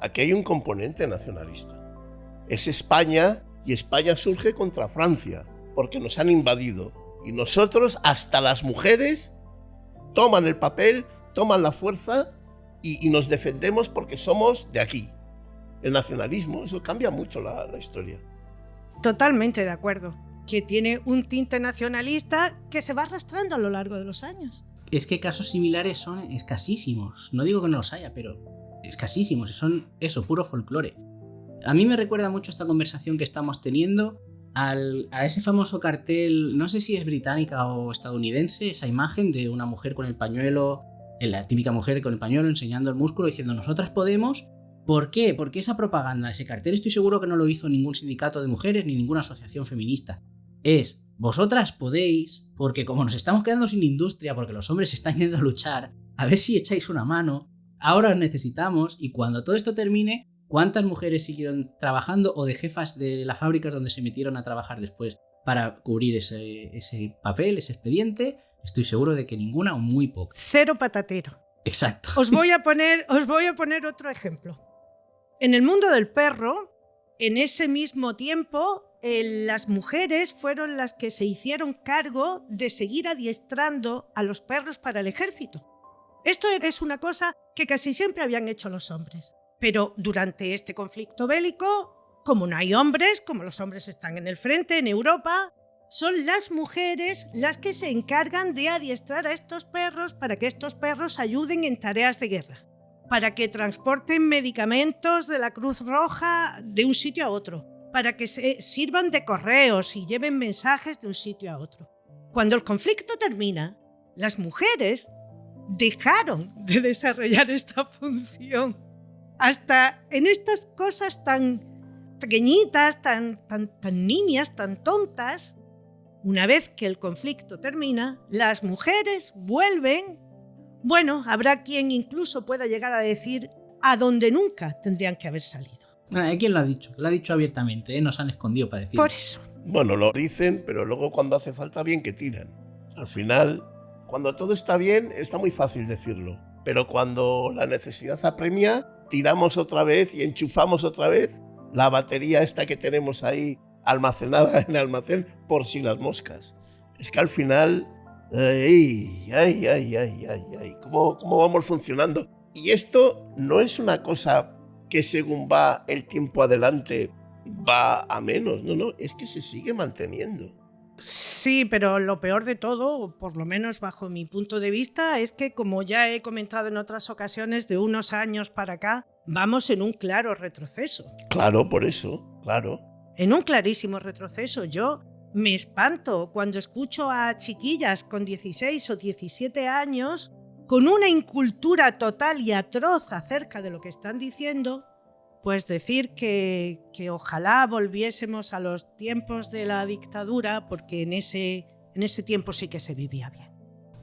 [SPEAKER 1] Aquí hay un componente nacionalista. Es España, y España surge contra Francia, porque nos han invadido. Y nosotros, hasta las mujeres, toman el papel, toman la fuerza y nos defendemos porque somos de aquí. El nacionalismo, eso cambia mucho la historia.
[SPEAKER 2] Totalmente de acuerdo. Que tiene un tinte nacionalista que se va arrastrando a lo largo de los años.
[SPEAKER 3] Es que casos similares son escasísimos. No digo que no los haya, pero escasísimos. Son eso, puro folclore. A mí me recuerda mucho esta conversación que estamos teniendo a ese famoso cartel, no sé si es británica o estadounidense, esa imagen de una mujer con el pañuelo, la típica mujer con el pañuelo enseñando el músculo diciendo nosotras podemos. ¿Por qué? Porque esa propaganda, ese cartel, estoy seguro que no lo hizo ningún sindicato de mujeres ni ninguna asociación feminista. Es, vosotras podéis, porque como nos estamos quedando sin industria, porque los hombres están yendo a luchar, a ver si echáis una mano, ahora os necesitamos, y cuando todo esto termine, ¿cuántas mujeres siguieron trabajando o de jefas de las fábricas donde se metieron a trabajar después para cubrir ese papel, ese expediente? Estoy seguro de que ninguna o muy poca.
[SPEAKER 2] Cero patatero.
[SPEAKER 3] Exacto.
[SPEAKER 2] Os voy a poner otro ejemplo. En el mundo del perro, en ese mismo tiempo, las mujeres fueron las que se hicieron cargo de seguir adiestrando a los perros para el ejército. Esto es una cosa que casi siempre habían hecho los hombres. Pero durante este conflicto bélico, como no hay hombres, como los hombres están en el frente, en Europa, son las mujeres las que se encargan de adiestrar a estos perros para que estos perros ayuden en tareas de guerra, para que transporten medicamentos de la Cruz Roja de un sitio a otro, para que se sirvan de correos y lleven mensajes de un sitio a otro. Cuando el conflicto termina, las mujeres dejaron de desarrollar esta función. Hasta en estas cosas tan pequeñitas, tan niñas, tan tontas, una vez que el conflicto termina, las mujeres vuelven. Bueno, habrá quien incluso pueda llegar a decir a donde nunca tendrían que haber salido.
[SPEAKER 3] ¿Quién lo ha dicho? Lo ha dicho abiertamente, ¿eh? Nos han escondido para decirlo.
[SPEAKER 2] Por eso.
[SPEAKER 1] Bueno, lo dicen, pero luego cuando hace falta bien que tiran. Al final, cuando todo está bien, está muy fácil decirlo. Pero cuando la necesidad apremia, tiramos otra vez y enchufamos otra vez la batería esta que tenemos ahí almacenada en el almacén por si las moscas. Es que al final, ¿cómo vamos funcionando? Y esto no es una cosa que según va el tiempo adelante va a menos, no, es que se sigue manteniendo.
[SPEAKER 2] Sí, pero lo peor de todo, por lo menos bajo mi punto de vista, es que, como ya he comentado en otras ocasiones, de unos años para acá, vamos en un claro retroceso.
[SPEAKER 1] Claro, por eso, claro.
[SPEAKER 2] En un clarísimo retroceso. Yo me espanto cuando escucho a chiquillas con 16 o 17 años con una incultura total y atroz acerca de lo que están diciendo, pues decir que ojalá volviésemos a los tiempos de la dictadura, porque en ese tiempo sí que se vivía bien.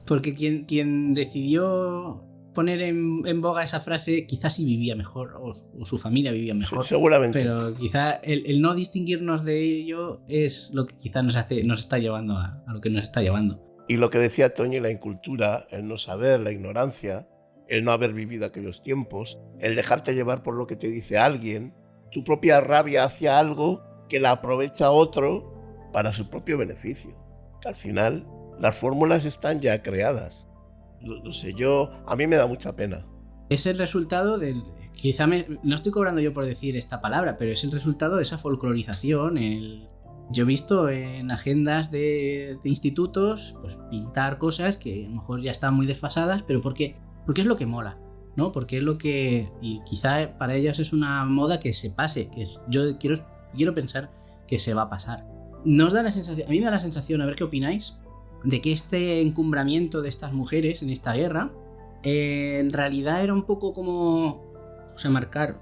[SPEAKER 3] Porque quien decidió poner en boga esa frase quizás sí vivía mejor, o su familia vivía mejor.
[SPEAKER 1] Sí, seguramente.
[SPEAKER 3] Pero quizá el no distinguirnos de ello es lo que quizá nos está llevando a lo que nos está llevando.
[SPEAKER 1] Y lo que decía Toñi, la incultura, el no saber, la ignorancia, el no haber vivido aquellos tiempos, el dejarte llevar por lo que te dice alguien, tu propia rabia hacia algo que la aprovecha otro para su propio beneficio. Que al final las fórmulas están ya creadas. No sé, a mí me da mucha pena.
[SPEAKER 3] Es el resultado del... Quizá no estoy cobrando yo por decir esta palabra, pero es el resultado de esa folclorización. Yo he visto en agendas de institutos pues pintar cosas que a lo mejor ya están muy desfasadas, pero porque es lo que mola, ¿no? Porque es lo que... Y quizá para ellos es una moda que se pase, que yo quiero pensar que se va a pasar. Nos da la sensación, a mí me da la sensación, a ver qué opináis, de que este encumbramiento de estas mujeres en esta guerra en realidad era un poco como, o sea, marcar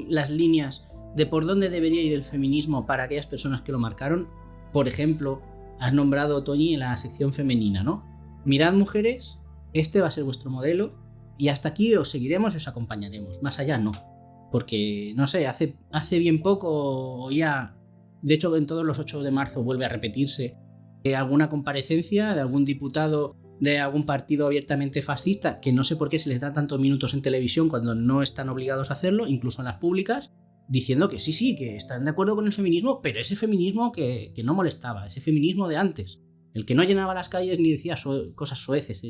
[SPEAKER 3] las líneas de por dónde debería ir el feminismo para aquellas personas que lo marcaron. Por ejemplo, has nombrado, Toñi, en la sección femenina, ¿no? Mirad, mujeres, este va a ser vuestro modelo y hasta aquí os seguiremos y os acompañaremos. Más allá no. Porque, no sé, hace bien poco oía, de hecho en todos los 8 de marzo vuelve a repetirse, alguna comparecencia de algún diputado de algún partido abiertamente fascista, que no sé por qué se les da tantos minutos en televisión cuando no están obligados a hacerlo, incluso en las públicas, diciendo que sí, que están de acuerdo con el feminismo, pero ese feminismo que no molestaba, ese feminismo de antes, el que no llenaba las calles ni decía cosas soeces,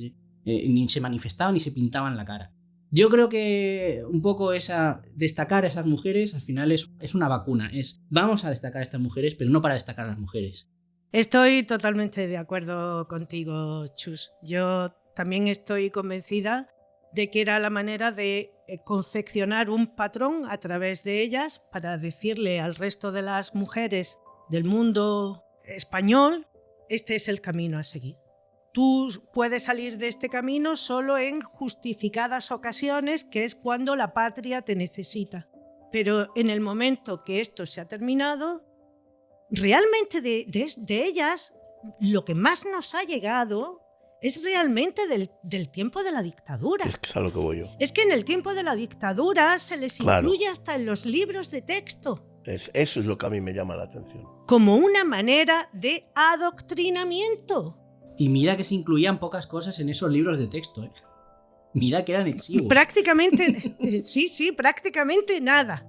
[SPEAKER 3] ni se manifestaba ni se pintaba en la cara. Yo creo que un poco destacar a esas mujeres al final es una vacuna. Vamos a destacar a estas mujeres, pero no para destacar a las mujeres.
[SPEAKER 2] Estoy totalmente de acuerdo contigo, Chus. Yo también estoy convencida de que era la manera de confeccionar un patrón a través de ellas para decirle al resto de las mujeres del mundo español, este es el camino a seguir. Tú puedes salir de este camino solo en justificadas ocasiones, que es cuando la patria te necesita. Pero en el momento que esto se ha terminado, realmente de ellas, lo que más nos ha llegado es realmente del tiempo de la dictadura.
[SPEAKER 1] Es que es a lo que voy yo.
[SPEAKER 2] Es que en el tiempo de la dictadura se les incluye hasta en los libros de texto.
[SPEAKER 1] Eso es lo que a mí me llama la atención.
[SPEAKER 2] Como una manera de adoctrinamiento.
[SPEAKER 3] Y mira que se incluían pocas cosas en esos libros de texto, ¿eh? Mira que eran exiguos.
[SPEAKER 2] Prácticamente, sí, prácticamente nada.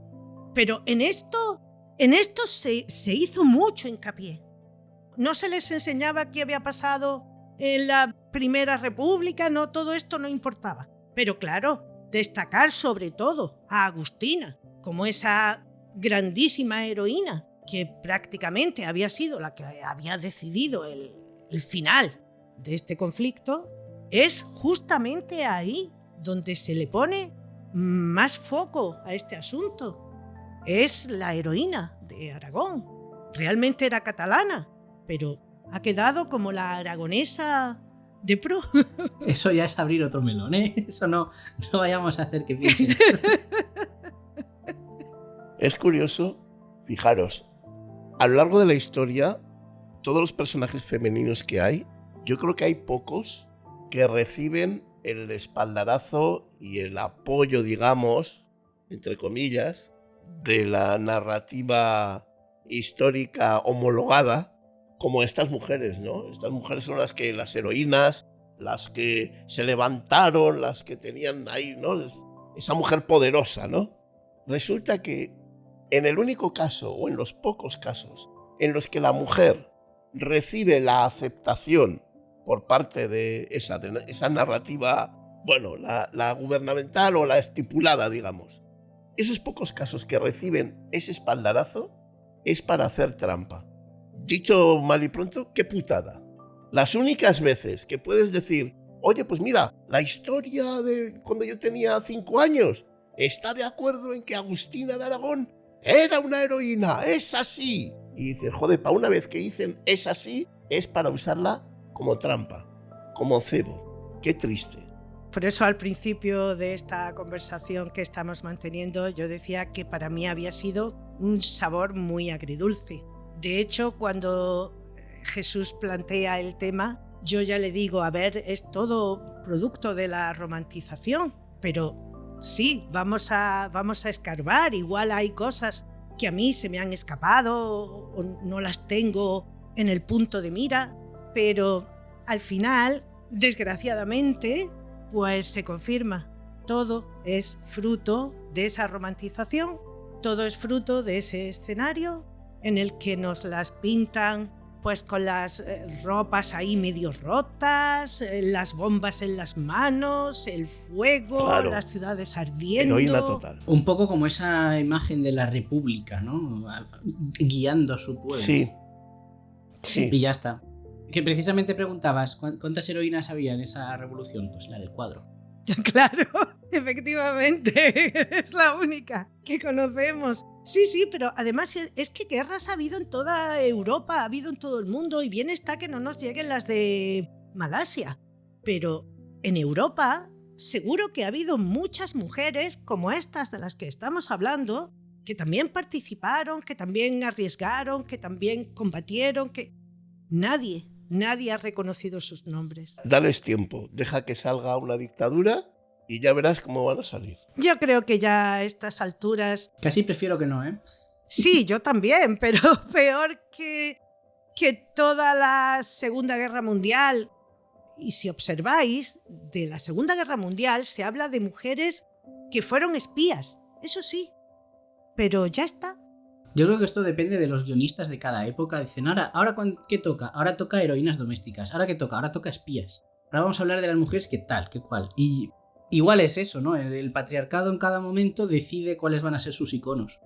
[SPEAKER 2] Pero en esto se hizo mucho hincapié. No se les enseñaba qué había pasado en la Primera República, no, todo esto no importaba. Pero claro, destacar sobre todo a Agustina como esa grandísima heroína que prácticamente había sido la que había decidido el final de este conflicto, es justamente ahí donde se le pone más foco a este asunto. Es la heroína de Aragón. Realmente era catalana, pero ha quedado como la aragonesa de pro.
[SPEAKER 3] Eso ya es abrir otro melón, ¿eh? Eso no vayamos a hacer que piensen.
[SPEAKER 1] Es curioso, fijaros, a lo largo de la historia, todos los personajes femeninos que hay, yo creo que hay pocos que reciben el espaldarazo y el apoyo, digamos, entre comillas, de la narrativa histórica homologada como estas mujeres, ¿no? Estas mujeres son las heroínas, las que se levantaron, las que tenían ahí, ¿no? Esa mujer poderosa, ¿no? Resulta que en el único caso, o en los pocos casos, en los que la mujer recibe la aceptación por parte de esa narrativa, bueno, la gubernamental o la estipulada, digamos, esos pocos casos que reciben ese espaldarazo es para hacer trampa. Dicho mal y pronto, qué putada. Las únicas veces que puedes decir, oye, pues mira, la historia de cuando yo tenía 5 años está de acuerdo en que Agustina de Aragón era una heroína, es así. Y dices, joder, para una vez que dicen es así, es para usarla como trampa, como cebo. Qué triste.
[SPEAKER 2] Por eso al principio de esta conversación que estamos manteniendo, yo decía que para mí había sido un sabor muy agridulce. De hecho, cuando Jesús plantea el tema, yo ya le digo, a ver, es todo producto de la romantización, pero sí, vamos a escarbar, igual hay cosas que a mí se me han escapado o no las tengo en el punto de mira, pero al final, desgraciadamente, pues se confirma. Todo es fruto de esa romantización, todo es fruto de ese escenario en el que nos las pintan pues con las ropas ahí medio rotas, las bombas en las manos, el fuego, claro, las ciudades ardiendo.
[SPEAKER 1] Heroína total.
[SPEAKER 3] Un poco como esa imagen de la República, ¿no? Guiando a su pueblo.
[SPEAKER 1] Sí. Sí.
[SPEAKER 3] Y ya está. Que precisamente preguntabas, ¿cuántas heroínas había en esa revolución? Pues la del cuadro.
[SPEAKER 2] Claro, efectivamente, es la única que conocemos. Sí, pero además es que guerras ha habido en toda Europa, ha habido en todo el mundo, y bien está que no nos lleguen las de Malasia. Pero en Europa seguro que ha habido muchas mujeres como estas de las que estamos hablando que también participaron, que también arriesgaron, que también combatieron, que nadie ha reconocido sus nombres.
[SPEAKER 1] Dales tiempo, deja que salga una dictadura y ya verás cómo van a salir.
[SPEAKER 2] Yo creo que ya a estas alturas...
[SPEAKER 3] Casi prefiero que no, ¿eh?
[SPEAKER 2] Sí, yo también, pero peor que toda la Segunda Guerra Mundial. Y si observáis, de la Segunda Guerra Mundial se habla de mujeres que fueron espías, eso sí, pero ya está.
[SPEAKER 3] Yo creo que esto depende de los guionistas de cada época. Dicen, ahora ¿qué toca? Ahora toca heroínas domésticas. ¿Ahora qué toca? Ahora toca espías. Ahora vamos a hablar de las mujeres qué tal, qué cual. Y igual es eso, ¿no? El patriarcado en cada momento decide cuáles van a ser sus iconos.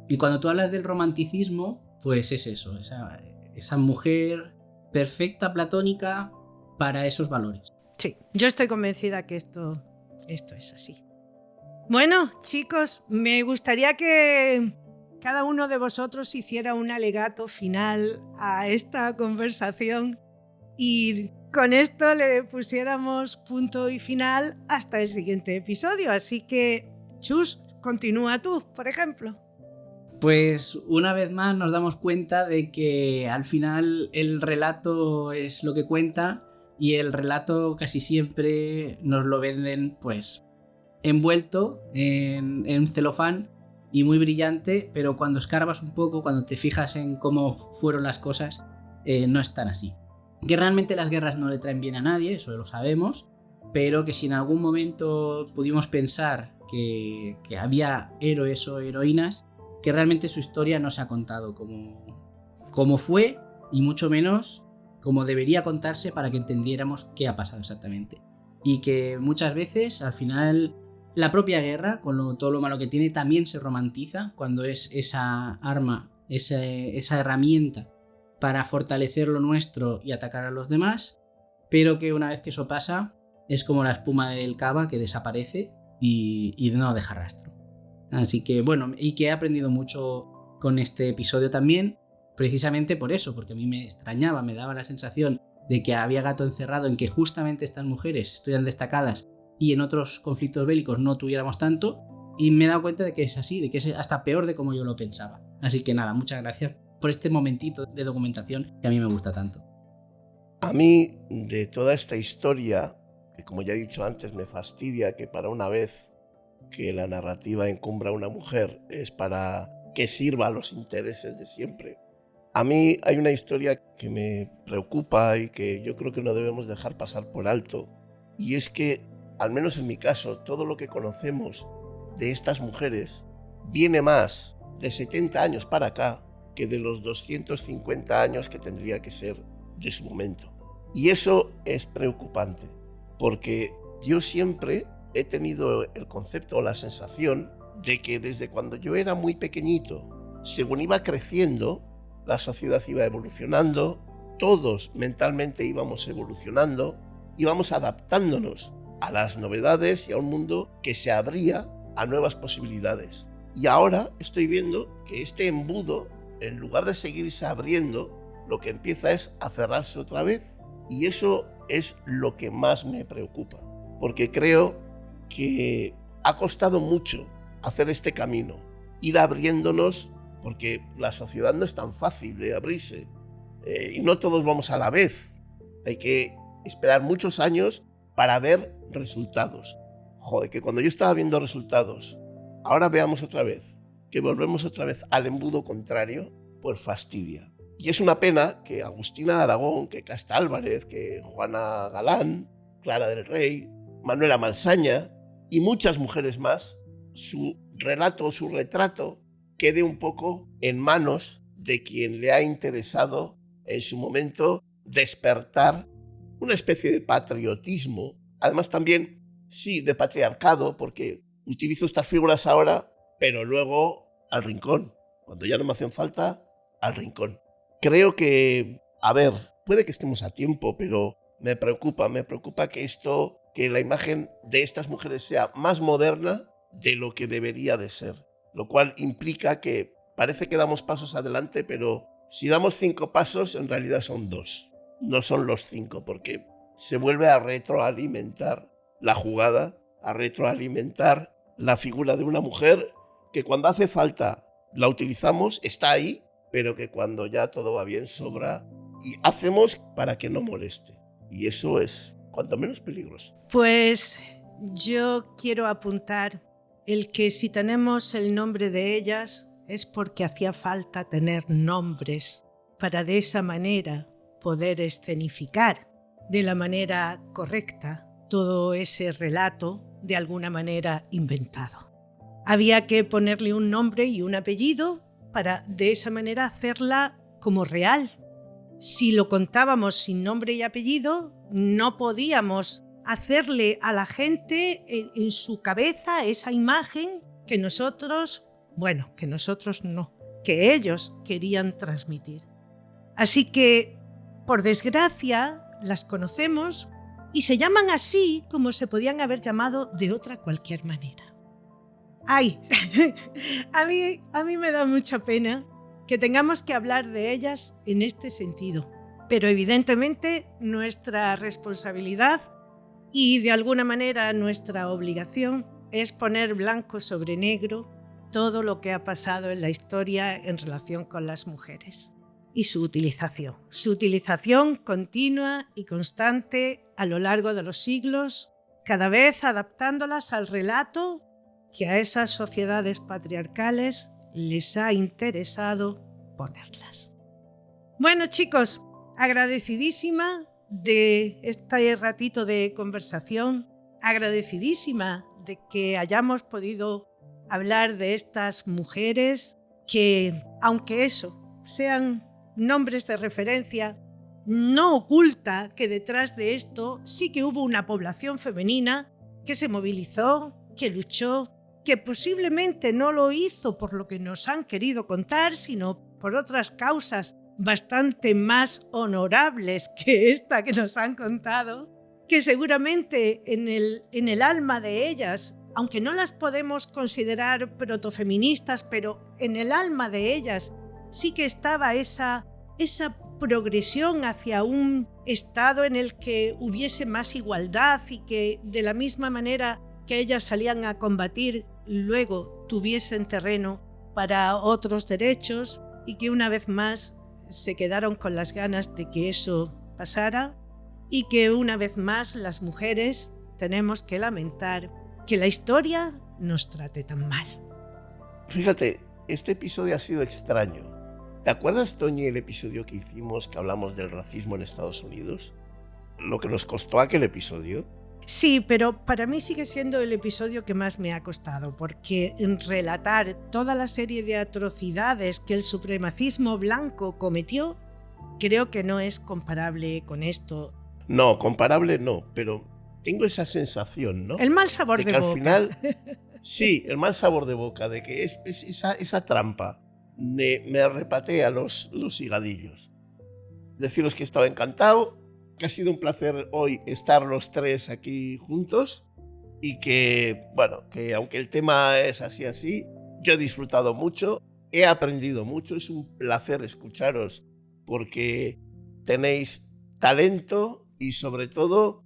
[SPEAKER 3] Y cuando tú hablas del romanticismo, pues es eso, esa mujer perfecta, platónica, para esos valores.
[SPEAKER 2] Sí, yo estoy convencida que esto es así. Bueno, chicos, me gustaría que cada uno de vosotros hiciera un alegato final a esta conversación y con esto le pusiéramos punto y final hasta el siguiente episodio. Así que, Chus, continúa tú, por ejemplo.
[SPEAKER 3] Pues una vez más nos damos cuenta de que al final el relato es lo que cuenta y el relato casi siempre nos lo venden pues envuelto en un celofán y muy brillante, pero cuando escarbas un poco, cuando te fijas en cómo fueron las cosas, no es tan así. Que realmente las guerras no le traen bien a nadie, eso lo sabemos, pero que si en algún momento pudimos pensar que había héroes o heroínas, que realmente su historia no se ha contado como fue, y mucho menos como debería contarse para que entendiéramos qué ha pasado exactamente. Y que muchas veces, al final, la propia guerra, con todo lo malo que tiene, también se romantiza cuando es esa arma, esa herramienta para fortalecer lo nuestro y atacar a los demás, pero que una vez que eso pasa, es como la espuma del cava que desaparece y no deja rastro. Así que bueno, y que he aprendido mucho con este episodio también, precisamente por eso, porque a mí me extrañaba, me daba la sensación de que había gato encerrado en que justamente estas mujeres estuvieran destacadas y en otros conflictos bélicos no tuviéramos tanto, y me he dado cuenta de que es así, de que es hasta peor de como yo lo pensaba. Así que nada, muchas gracias por este momentito de documentación que a mí me gusta tanto.
[SPEAKER 1] A mí, de toda esta historia, que como ya he dicho antes, me fastidia que para una vez que la narrativa encumbra a una mujer es para que sirva a los intereses de siempre. A mí hay una historia que me preocupa y que yo creo que no debemos dejar pasar por alto, y es que, al menos en mi caso, todo lo que conocemos de estas mujeres viene más de 70 años para acá que de los 250 años que tendría que ser de su momento. Y eso es preocupante, porque yo siempre he tenido el concepto o la sensación de que desde cuando yo era muy pequeñito, según iba creciendo, la sociedad iba evolucionando, todos mentalmente íbamos evolucionando, íbamos adaptándonos a las novedades y a un mundo que se abría a nuevas posibilidades. Y ahora estoy viendo que este embudo, en lugar de seguirse abriendo, lo que empieza es a cerrarse otra vez. Y eso es lo que más me preocupa, porque creo que ha costado mucho hacer este camino, ir abriéndonos, porque la sociedad no es tan fácil de abrirse y no todos vamos a la vez. Hay que esperar muchos años para ver resultados. Joder, que cuando yo estaba viendo resultados, ahora veamos otra vez, que volvemos otra vez al embudo contrario, pues fastidia. Y es una pena que Agustina de Aragón, que Casta Álvarez, que Juana Galán, Clara del Rey, Manuela Malsaña y muchas mujeres más, su relato, su retrato, quede un poco en manos de quien le ha interesado en su momento despertar una especie de patriotismo, además también, sí, de patriarcado, porque utilizo estas figuras ahora, pero luego al rincón. Cuando ya no me hacen falta, al rincón. Creo que, a ver, puede que estemos a tiempo, pero me preocupa que la imagen de estas mujeres sea más moderna de lo que debería de ser, lo cual implica que parece que damos pasos adelante, pero si damos 5 pasos, en realidad son 2, no son los 5, porque se vuelve a retroalimentar la jugada, a retroalimentar la figura de una mujer que cuando hace falta la utilizamos, está ahí, pero que cuando ya todo va bien sobra y hacemos para que no moleste. Y eso es cuanto menos peligroso.
[SPEAKER 2] Pues yo quiero apuntar el que si tenemos el nombre de ellas es porque hacía falta tener nombres para de esa manera poder escenificar de la manera correcta todo ese relato de alguna manera inventado. Había que ponerle un nombre y un apellido para de esa manera hacerla como real. Si lo contábamos sin nombre y apellido, no podíamos hacerle a la gente en su cabeza esa imagen que nosotros no, que ellos querían transmitir. Así que, por desgracia, las conocemos y se llaman así como se podían haber llamado de otra cualquier manera. ¡Ay! a mí me da mucha pena que tengamos que hablar de ellas en este sentido. Pero evidentemente nuestra responsabilidad y de alguna manera nuestra obligación es poner blanco sobre negro todo lo que ha pasado en la historia en relación con las mujeres y su utilización continua y constante a lo largo de los siglos, cada vez adaptándolas al relato que a esas sociedades patriarcales les ha interesado ponerlas. Bueno, chicos, agradecidísima de este ratito de conversación, agradecidísima de que hayamos podido hablar de estas mujeres que, aunque eso sean nombres de referencia, no oculta que detrás de esto sí que hubo una población femenina que se movilizó, que luchó, que posiblemente no lo hizo por lo que nos han querido contar, sino por otras causas bastante más honorables que esta que nos han contado, que seguramente en el alma de ellas, aunque no las podemos considerar protofeministas, pero en el alma de ellas sí que estaba esa progresión hacia un estado en el que hubiese más igualdad y que de la misma manera que ellas salían a combatir, luego tuviesen terreno para otros derechos y que una vez más se quedaron con las ganas de que eso pasara y que una vez más las mujeres tenemos que lamentar que la historia nos trate tan mal.
[SPEAKER 1] Fíjate, este episodio ha sido extraño. ¿Te acuerdas, Toñi, el episodio que hicimos que hablamos del racismo en Estados Unidos? Lo que nos costó aquel episodio.
[SPEAKER 2] Sí, pero para mí sigue siendo el episodio que más me ha costado, porque en relatar toda la serie de atrocidades que el supremacismo blanco cometió, creo que no es comparable con esto.
[SPEAKER 1] No, comparable no, pero tengo esa sensación, ¿no?
[SPEAKER 2] El mal sabor de
[SPEAKER 1] que
[SPEAKER 2] boca.
[SPEAKER 1] Al final, sí, el mal sabor de boca, de que es esa trampa me repatea los higadillos. Deciros que he estado encantado, que ha sido un placer hoy estar los tres aquí juntos y que, bueno, que aunque el tema es así, yo he disfrutado mucho, he aprendido mucho, es un placer escucharos porque tenéis talento y sobre todo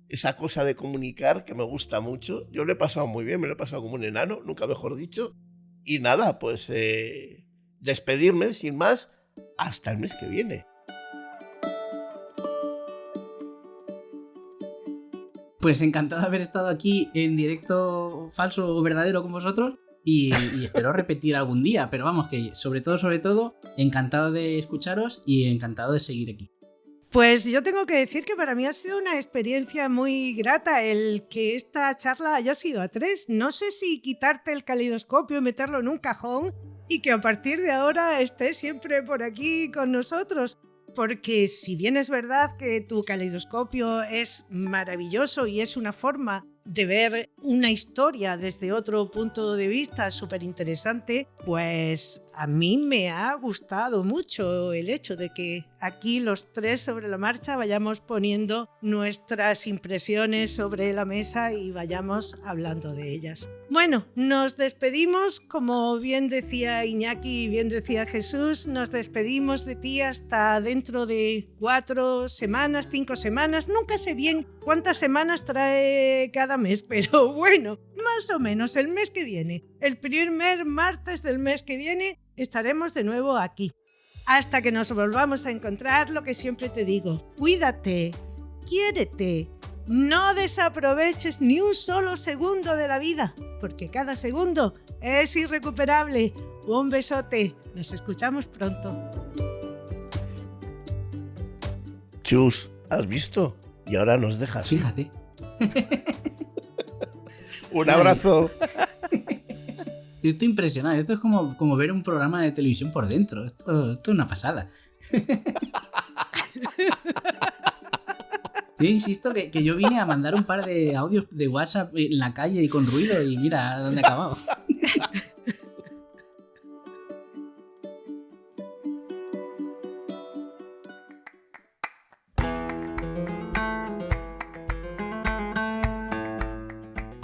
[SPEAKER 1] esa cosa de comunicar que me gusta mucho. Yo lo he pasado muy bien, me lo he pasado como un enano, nunca mejor dicho. Y nada, pues despedirme sin más hasta el mes que viene.
[SPEAKER 3] Pues encantado de haber estado aquí en directo falso o verdadero con vosotros y espero repetir algún día, pero vamos, que sobre todo, encantado de escucharos y encantado de seguir aquí.
[SPEAKER 2] Pues yo tengo que decir que para mí ha sido una experiencia muy grata el que esta charla haya sido a 3. No sé si quitarte el caleidoscopio y meterlo en un cajón y que a partir de ahora esté siempre por aquí con nosotros. Porque si bien es verdad que tu caleidoscopio es maravilloso y es una forma de ver una historia desde otro punto de vista súper interesante, pues a mí me ha gustado mucho el hecho de que aquí los tres sobre la marcha vayamos poniendo nuestras impresiones sobre la mesa y vayamos hablando de ellas. Bueno, nos despedimos, como bien decía Iñaki y bien decía Jesús, nos despedimos de ti hasta dentro de 4 semanas, 5 semanas, nunca sé bien cuántas semanas trae cada mes, pero bueno, más o menos el mes que viene, el primer martes del mes que viene, estaremos de nuevo aquí. Hasta que nos volvamos a encontrar, lo que siempre te digo, cuídate, quiérete, no desaproveches ni un solo segundo de la vida, porque cada segundo es irrecuperable. Un besote, nos escuchamos pronto.
[SPEAKER 1] Chus, ¿has visto? Y ahora nos dejas.
[SPEAKER 3] Fíjate.
[SPEAKER 1] Un abrazo.
[SPEAKER 3] Yo estoy impresionado. Esto es como ver un programa de televisión por dentro. Esto es una pasada. Yo insisto que yo vine a mandar un par de audios de WhatsApp en la calle y con ruido y mira dónde he acabado.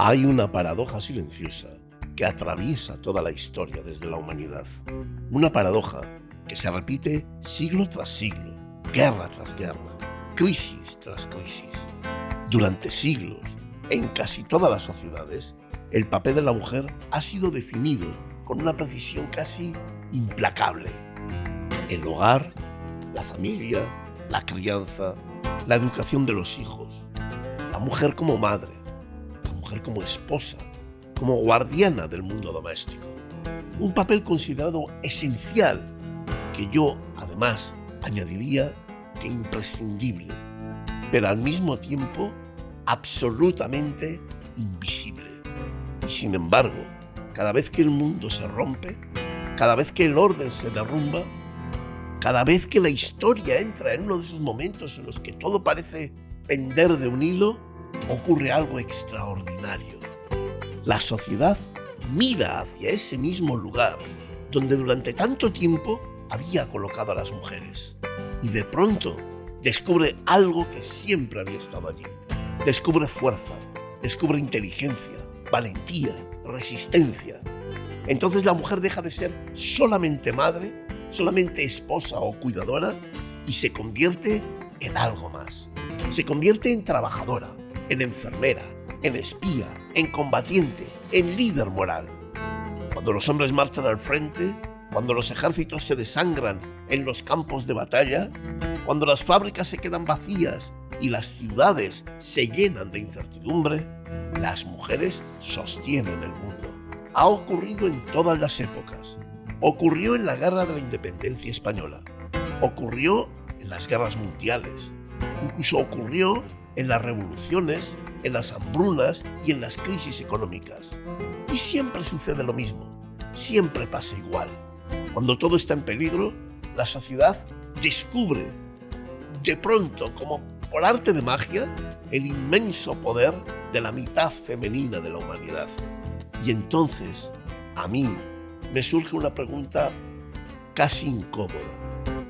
[SPEAKER 1] Hay una paradoja silenciosa que atraviesa toda la historia desde la humanidad. Una paradoja que se repite siglo tras siglo, guerra tras guerra, crisis tras crisis. Durante siglos, en casi todas las sociedades, el papel de la mujer ha sido definido con una precisión casi implacable. El hogar, la familia, la crianza, la educación de los hijos, la mujer como madre, la mujer como esposa, como guardiana del mundo doméstico. Un papel considerado esencial, que yo, además, añadiría que imprescindible, pero al mismo tiempo absolutamente invisible. Y sin embargo, cada vez que el mundo se rompe, cada vez que el orden se derrumba, cada vez que la historia entra en uno de esos momentos en los que todo parece pender de un hilo, ocurre algo extraordinario. La sociedad mira hacia ese mismo lugar donde durante tanto tiempo había colocado a las mujeres y de pronto descubre algo que siempre había estado allí. Descubre fuerza, descubre inteligencia, valentía, resistencia. Entonces la mujer deja de ser solamente madre, solamente esposa o cuidadora y se convierte en algo más. Se convierte en trabajadora, en enfermera, en espía, en combatiente, en líder moral. Cuando los hombres marchan al frente, cuando los ejércitos se desangran en los campos de batalla, cuando las fábricas se quedan vacías y las ciudades se llenan de incertidumbre, las mujeres sostienen el mundo. Ha ocurrido en todas las épocas. Ocurrió en la Guerra de la Independencia Española. Ocurrió en las guerras mundiales. Incluso ocurrió en las revoluciones, en las hambrunas y en las crisis económicas. Y siempre sucede lo mismo. Siempre pasa igual. Cuando todo está en peligro, la sociedad descubre, de pronto, como por arte de magia, el inmenso poder de la mitad femenina de la humanidad. Y entonces, a mí, me surge una pregunta casi incómoda.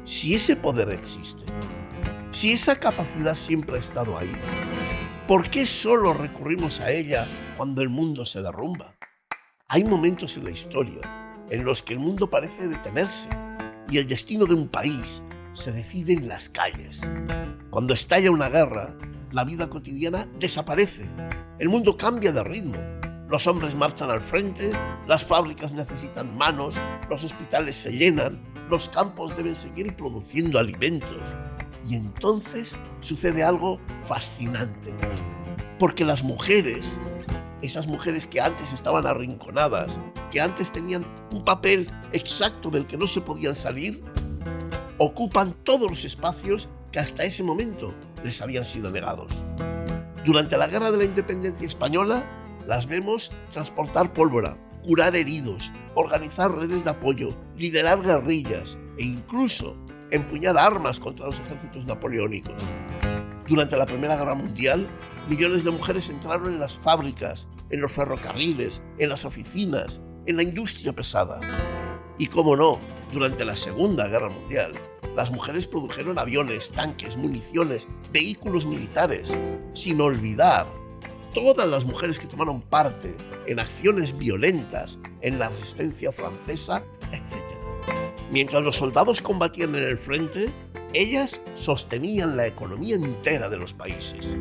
[SPEAKER 1] Si ese poder existe, si esa capacidad siempre ha estado ahí, ¿por qué solo recurrimos a ella cuando el mundo se derrumba? Hay momentos en la historia en los que el mundo parece detenerse y el destino de un país se decide en las calles. Cuando estalla una guerra, la vida cotidiana desaparece. El mundo cambia de ritmo. Los hombres marchan al frente, las fábricas necesitan manos, los hospitales se llenan, los campos deben seguir produciendo alimentos. Y entonces sucede algo fascinante. Porque las mujeres, esas mujeres que antes estaban arrinconadas, que antes tenían un papel exacto del que no se podían salir, ocupan todos los espacios que hasta ese momento les habían sido negados. Durante la Guerra de la Independencia Española, las vemos transportar pólvora, curar heridos, organizar redes de apoyo, liderar guerrillas e incluso empuñar armas contra los ejércitos napoleónicos. Durante la Primera Guerra Mundial, millones de mujeres entraron en las fábricas, en los ferrocarriles, en las oficinas, en la industria pesada. Y cómo no, durante la Segunda Guerra Mundial, las mujeres produjeron aviones, tanques, municiones, vehículos militares, sin olvidar todas las mujeres que tomaron parte en acciones violentas en la resistencia francesa, etc. Mientras los soldados combatían en el frente, ellas sostenían la economía entera de los países.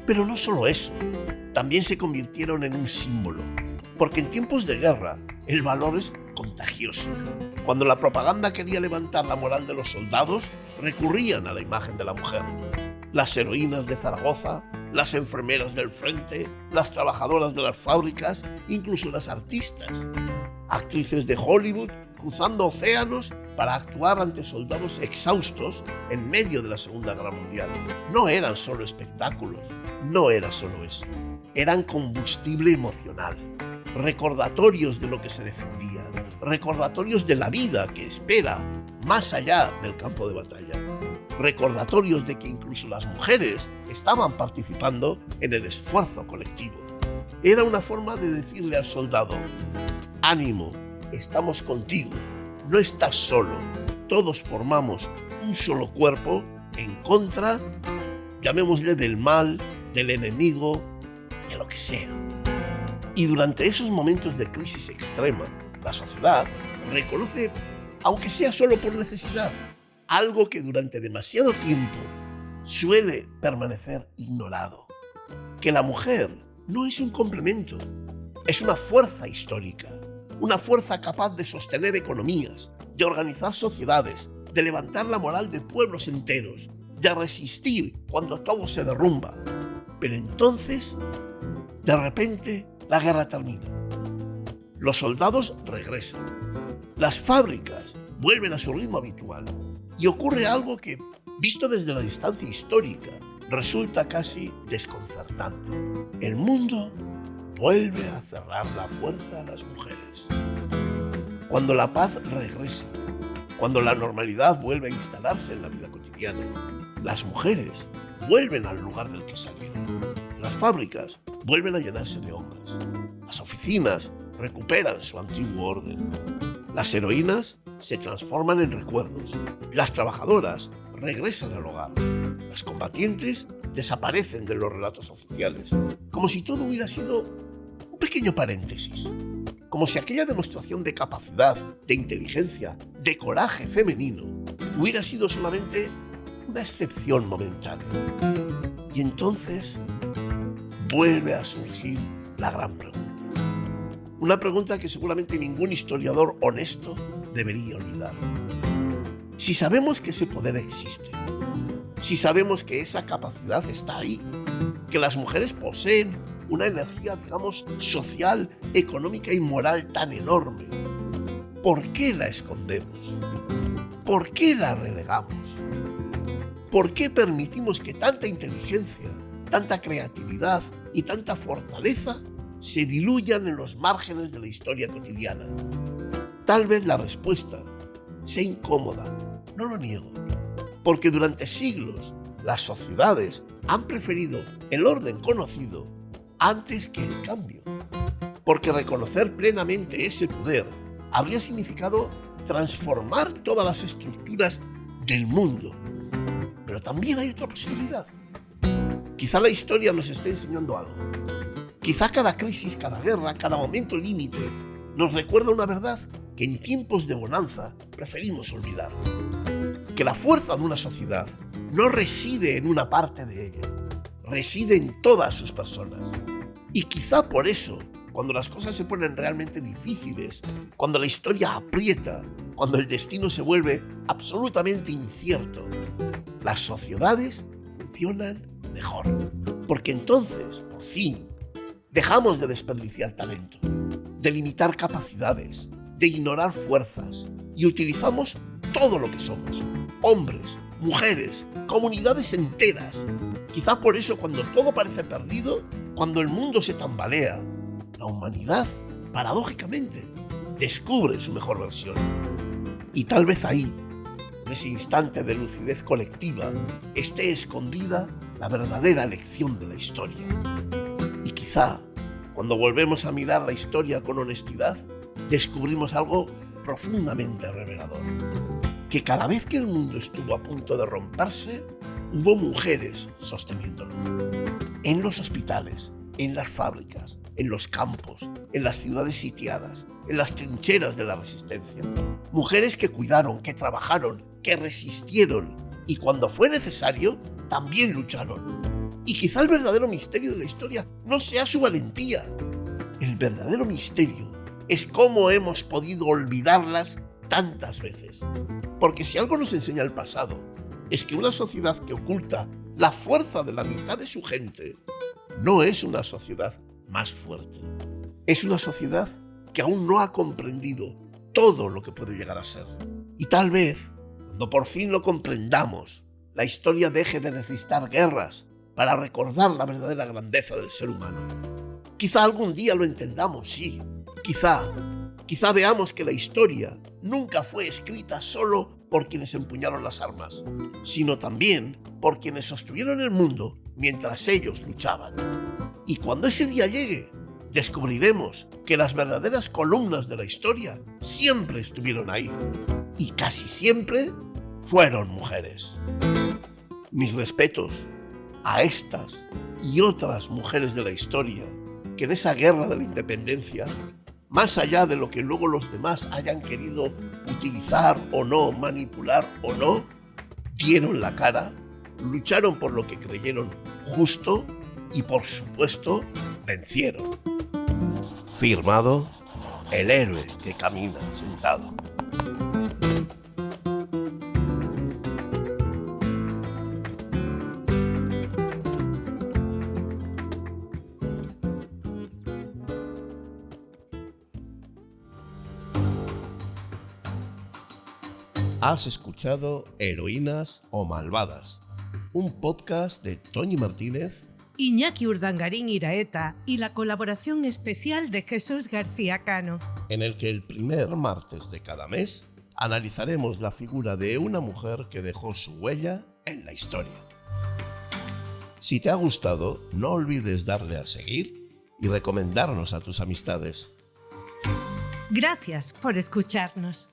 [SPEAKER 1] Pero no solo eso, también se convirtieron en un símbolo, porque en tiempos de guerra el valor es contagioso. Cuando la propaganda quería levantar la moral de los soldados, recurrían a la imagen de la mujer. Las heroínas de Zaragoza, las enfermeras del frente, las trabajadoras de las fábricas, incluso las artistas. Actrices de Hollywood cruzando océanos para actuar ante soldados exhaustos en medio de la Segunda Guerra Mundial. No eran solo espectáculos, no era solo eso. Eran combustible emocional, recordatorios de lo que se defendía, recordatorios de la vida que espera más allá del campo de batalla, recordatorios de que incluso las mujeres estaban participando en el esfuerzo colectivo. Era una forma de decirle al soldado: ánimo, estamos contigo, no estás solo, todos formamos un solo cuerpo en contra, llamémosle, del mal, del enemigo, de lo que sea. Y durante esos momentos de crisis extrema, la sociedad reconoce, aunque sea solo por necesidad, algo que durante demasiado tiempo suele permanecer ignorado: que la mujer no es un complemento, es una fuerza histórica, una fuerza capaz de sostener economías, de organizar sociedades, de levantar la moral de pueblos enteros, de resistir cuando todo se derrumba. Pero entonces, de repente, la guerra termina. Los soldados regresan. Las fábricas vuelven a su ritmo habitual. Y ocurre algo que, visto desde la distancia histórica, resulta casi desconcertante. El mundo vuelve a cerrar la puerta a las mujeres. Cuando la paz regresa, cuando la normalidad vuelve a instalarse en la vida cotidiana, las mujeres vuelven al lugar del que salieron. Las fábricas vuelven a llenarse de hombres. Las oficinas recuperan su antiguo orden. Las heroínas se transforman en recuerdos. Las trabajadoras regresan al hogar. Las combatientes desaparecen de los relatos oficiales, como si todo hubiera sido un pequeño paréntesis, como si aquella demostración de capacidad, de inteligencia, de coraje femenino hubiera sido solamente una excepción momentánea. Y entonces vuelve a surgir la gran pregunta. Una pregunta que seguramente ningún historiador honesto debería olvidar. Si sabemos que ese poder existe, si sabemos que esa capacidad está ahí, que las mujeres poseen una energía, digamos, social, económica y moral tan enorme, ¿por qué la escondemos? ¿Por qué la relegamos? ¿Por qué permitimos que tanta inteligencia, tanta creatividad y tanta fortaleza se diluyan en los márgenes de la historia cotidiana? Tal vez la respuesta sea incómoda, no lo niego, porque durante siglos las sociedades han preferido el orden conocido antes que el cambio, porque reconocer plenamente ese poder habría significado transformar todas las estructuras del mundo. Pero también hay otra posibilidad. Quizá la historia nos esté enseñando algo. Quizá cada crisis, cada guerra, cada momento límite nos recuerda una verdad que en tiempos de bonanza preferimos olvidar. Que la fuerza de una sociedad no reside en una parte de ella, reside en todas sus personas. Y quizá por eso, cuando las cosas se ponen realmente difíciles, cuando la historia aprieta, cuando el destino se vuelve absolutamente incierto, las sociedades funcionan mejor. Porque entonces, por fin, dejamos de desperdiciar talento, de limitar capacidades, de ignorar fuerzas y utilizamos todo lo que somos. Hombres, mujeres, comunidades enteras. Quizá por eso cuando todo parece perdido, cuando el mundo se tambalea, la humanidad, paradójicamente, descubre su mejor versión. Y tal vez ahí, en ese instante de lucidez colectiva, esté escondida la verdadera lección de la historia. Y quizá, cuando volvemos a mirar la historia con honestidad, descubrimos algo profundamente revelador. Que cada vez que el mundo estuvo a punto de romperse, hubo mujeres sosteniéndolo. En los hospitales, en las fábricas, en los campos, en las ciudades sitiadas, en las trincheras de la resistencia. Mujeres que cuidaron, que trabajaron, que resistieron y cuando fue necesario, también lucharon. Y quizá el verdadero misterio de la historia no sea su valentía. El verdadero misterio es cómo hemos podido olvidarlas tantas veces. Porque si algo nos enseña el pasado, es que una sociedad que oculta la fuerza de la mitad de su gente no es una sociedad más fuerte. Es una sociedad que aún no ha comprendido todo lo que puede llegar a ser. Y tal vez, cuando por fin lo comprendamos, la historia deje de necesitar guerras para recordar la verdadera grandeza del ser humano. Quizá algún día lo entendamos, sí. Quizá veamos que la historia nunca fue escrita solo por quienes empuñaron las armas, sino también por quienes sostuvieron el mundo mientras ellos luchaban. Y cuando ese día llegue, descubriremos que las verdaderas columnas de la historia siempre estuvieron ahí. Y casi siempre fueron mujeres. Mis respetos a estas y otras mujeres de la historia que en esa guerra de la independencia, más allá de lo que luego los demás hayan querido utilizar o no, manipular o no, dieron la cara, lucharon por lo que creyeron justo y, por supuesto, vencieron. Firmado, el héroe que camina sentado. Has escuchado Heroínas o Malvadas, un podcast de Toñi Martínez,
[SPEAKER 2] Iñaki Urdangarín Iraeta y la colaboración especial de Jesús García Cano,
[SPEAKER 1] en el que el primer martes de cada mes analizaremos la figura de una mujer que dejó su huella en la historia. Si te ha gustado, no olvides darle a seguir y recomendarnos a tus amistades.
[SPEAKER 2] Gracias por escucharnos.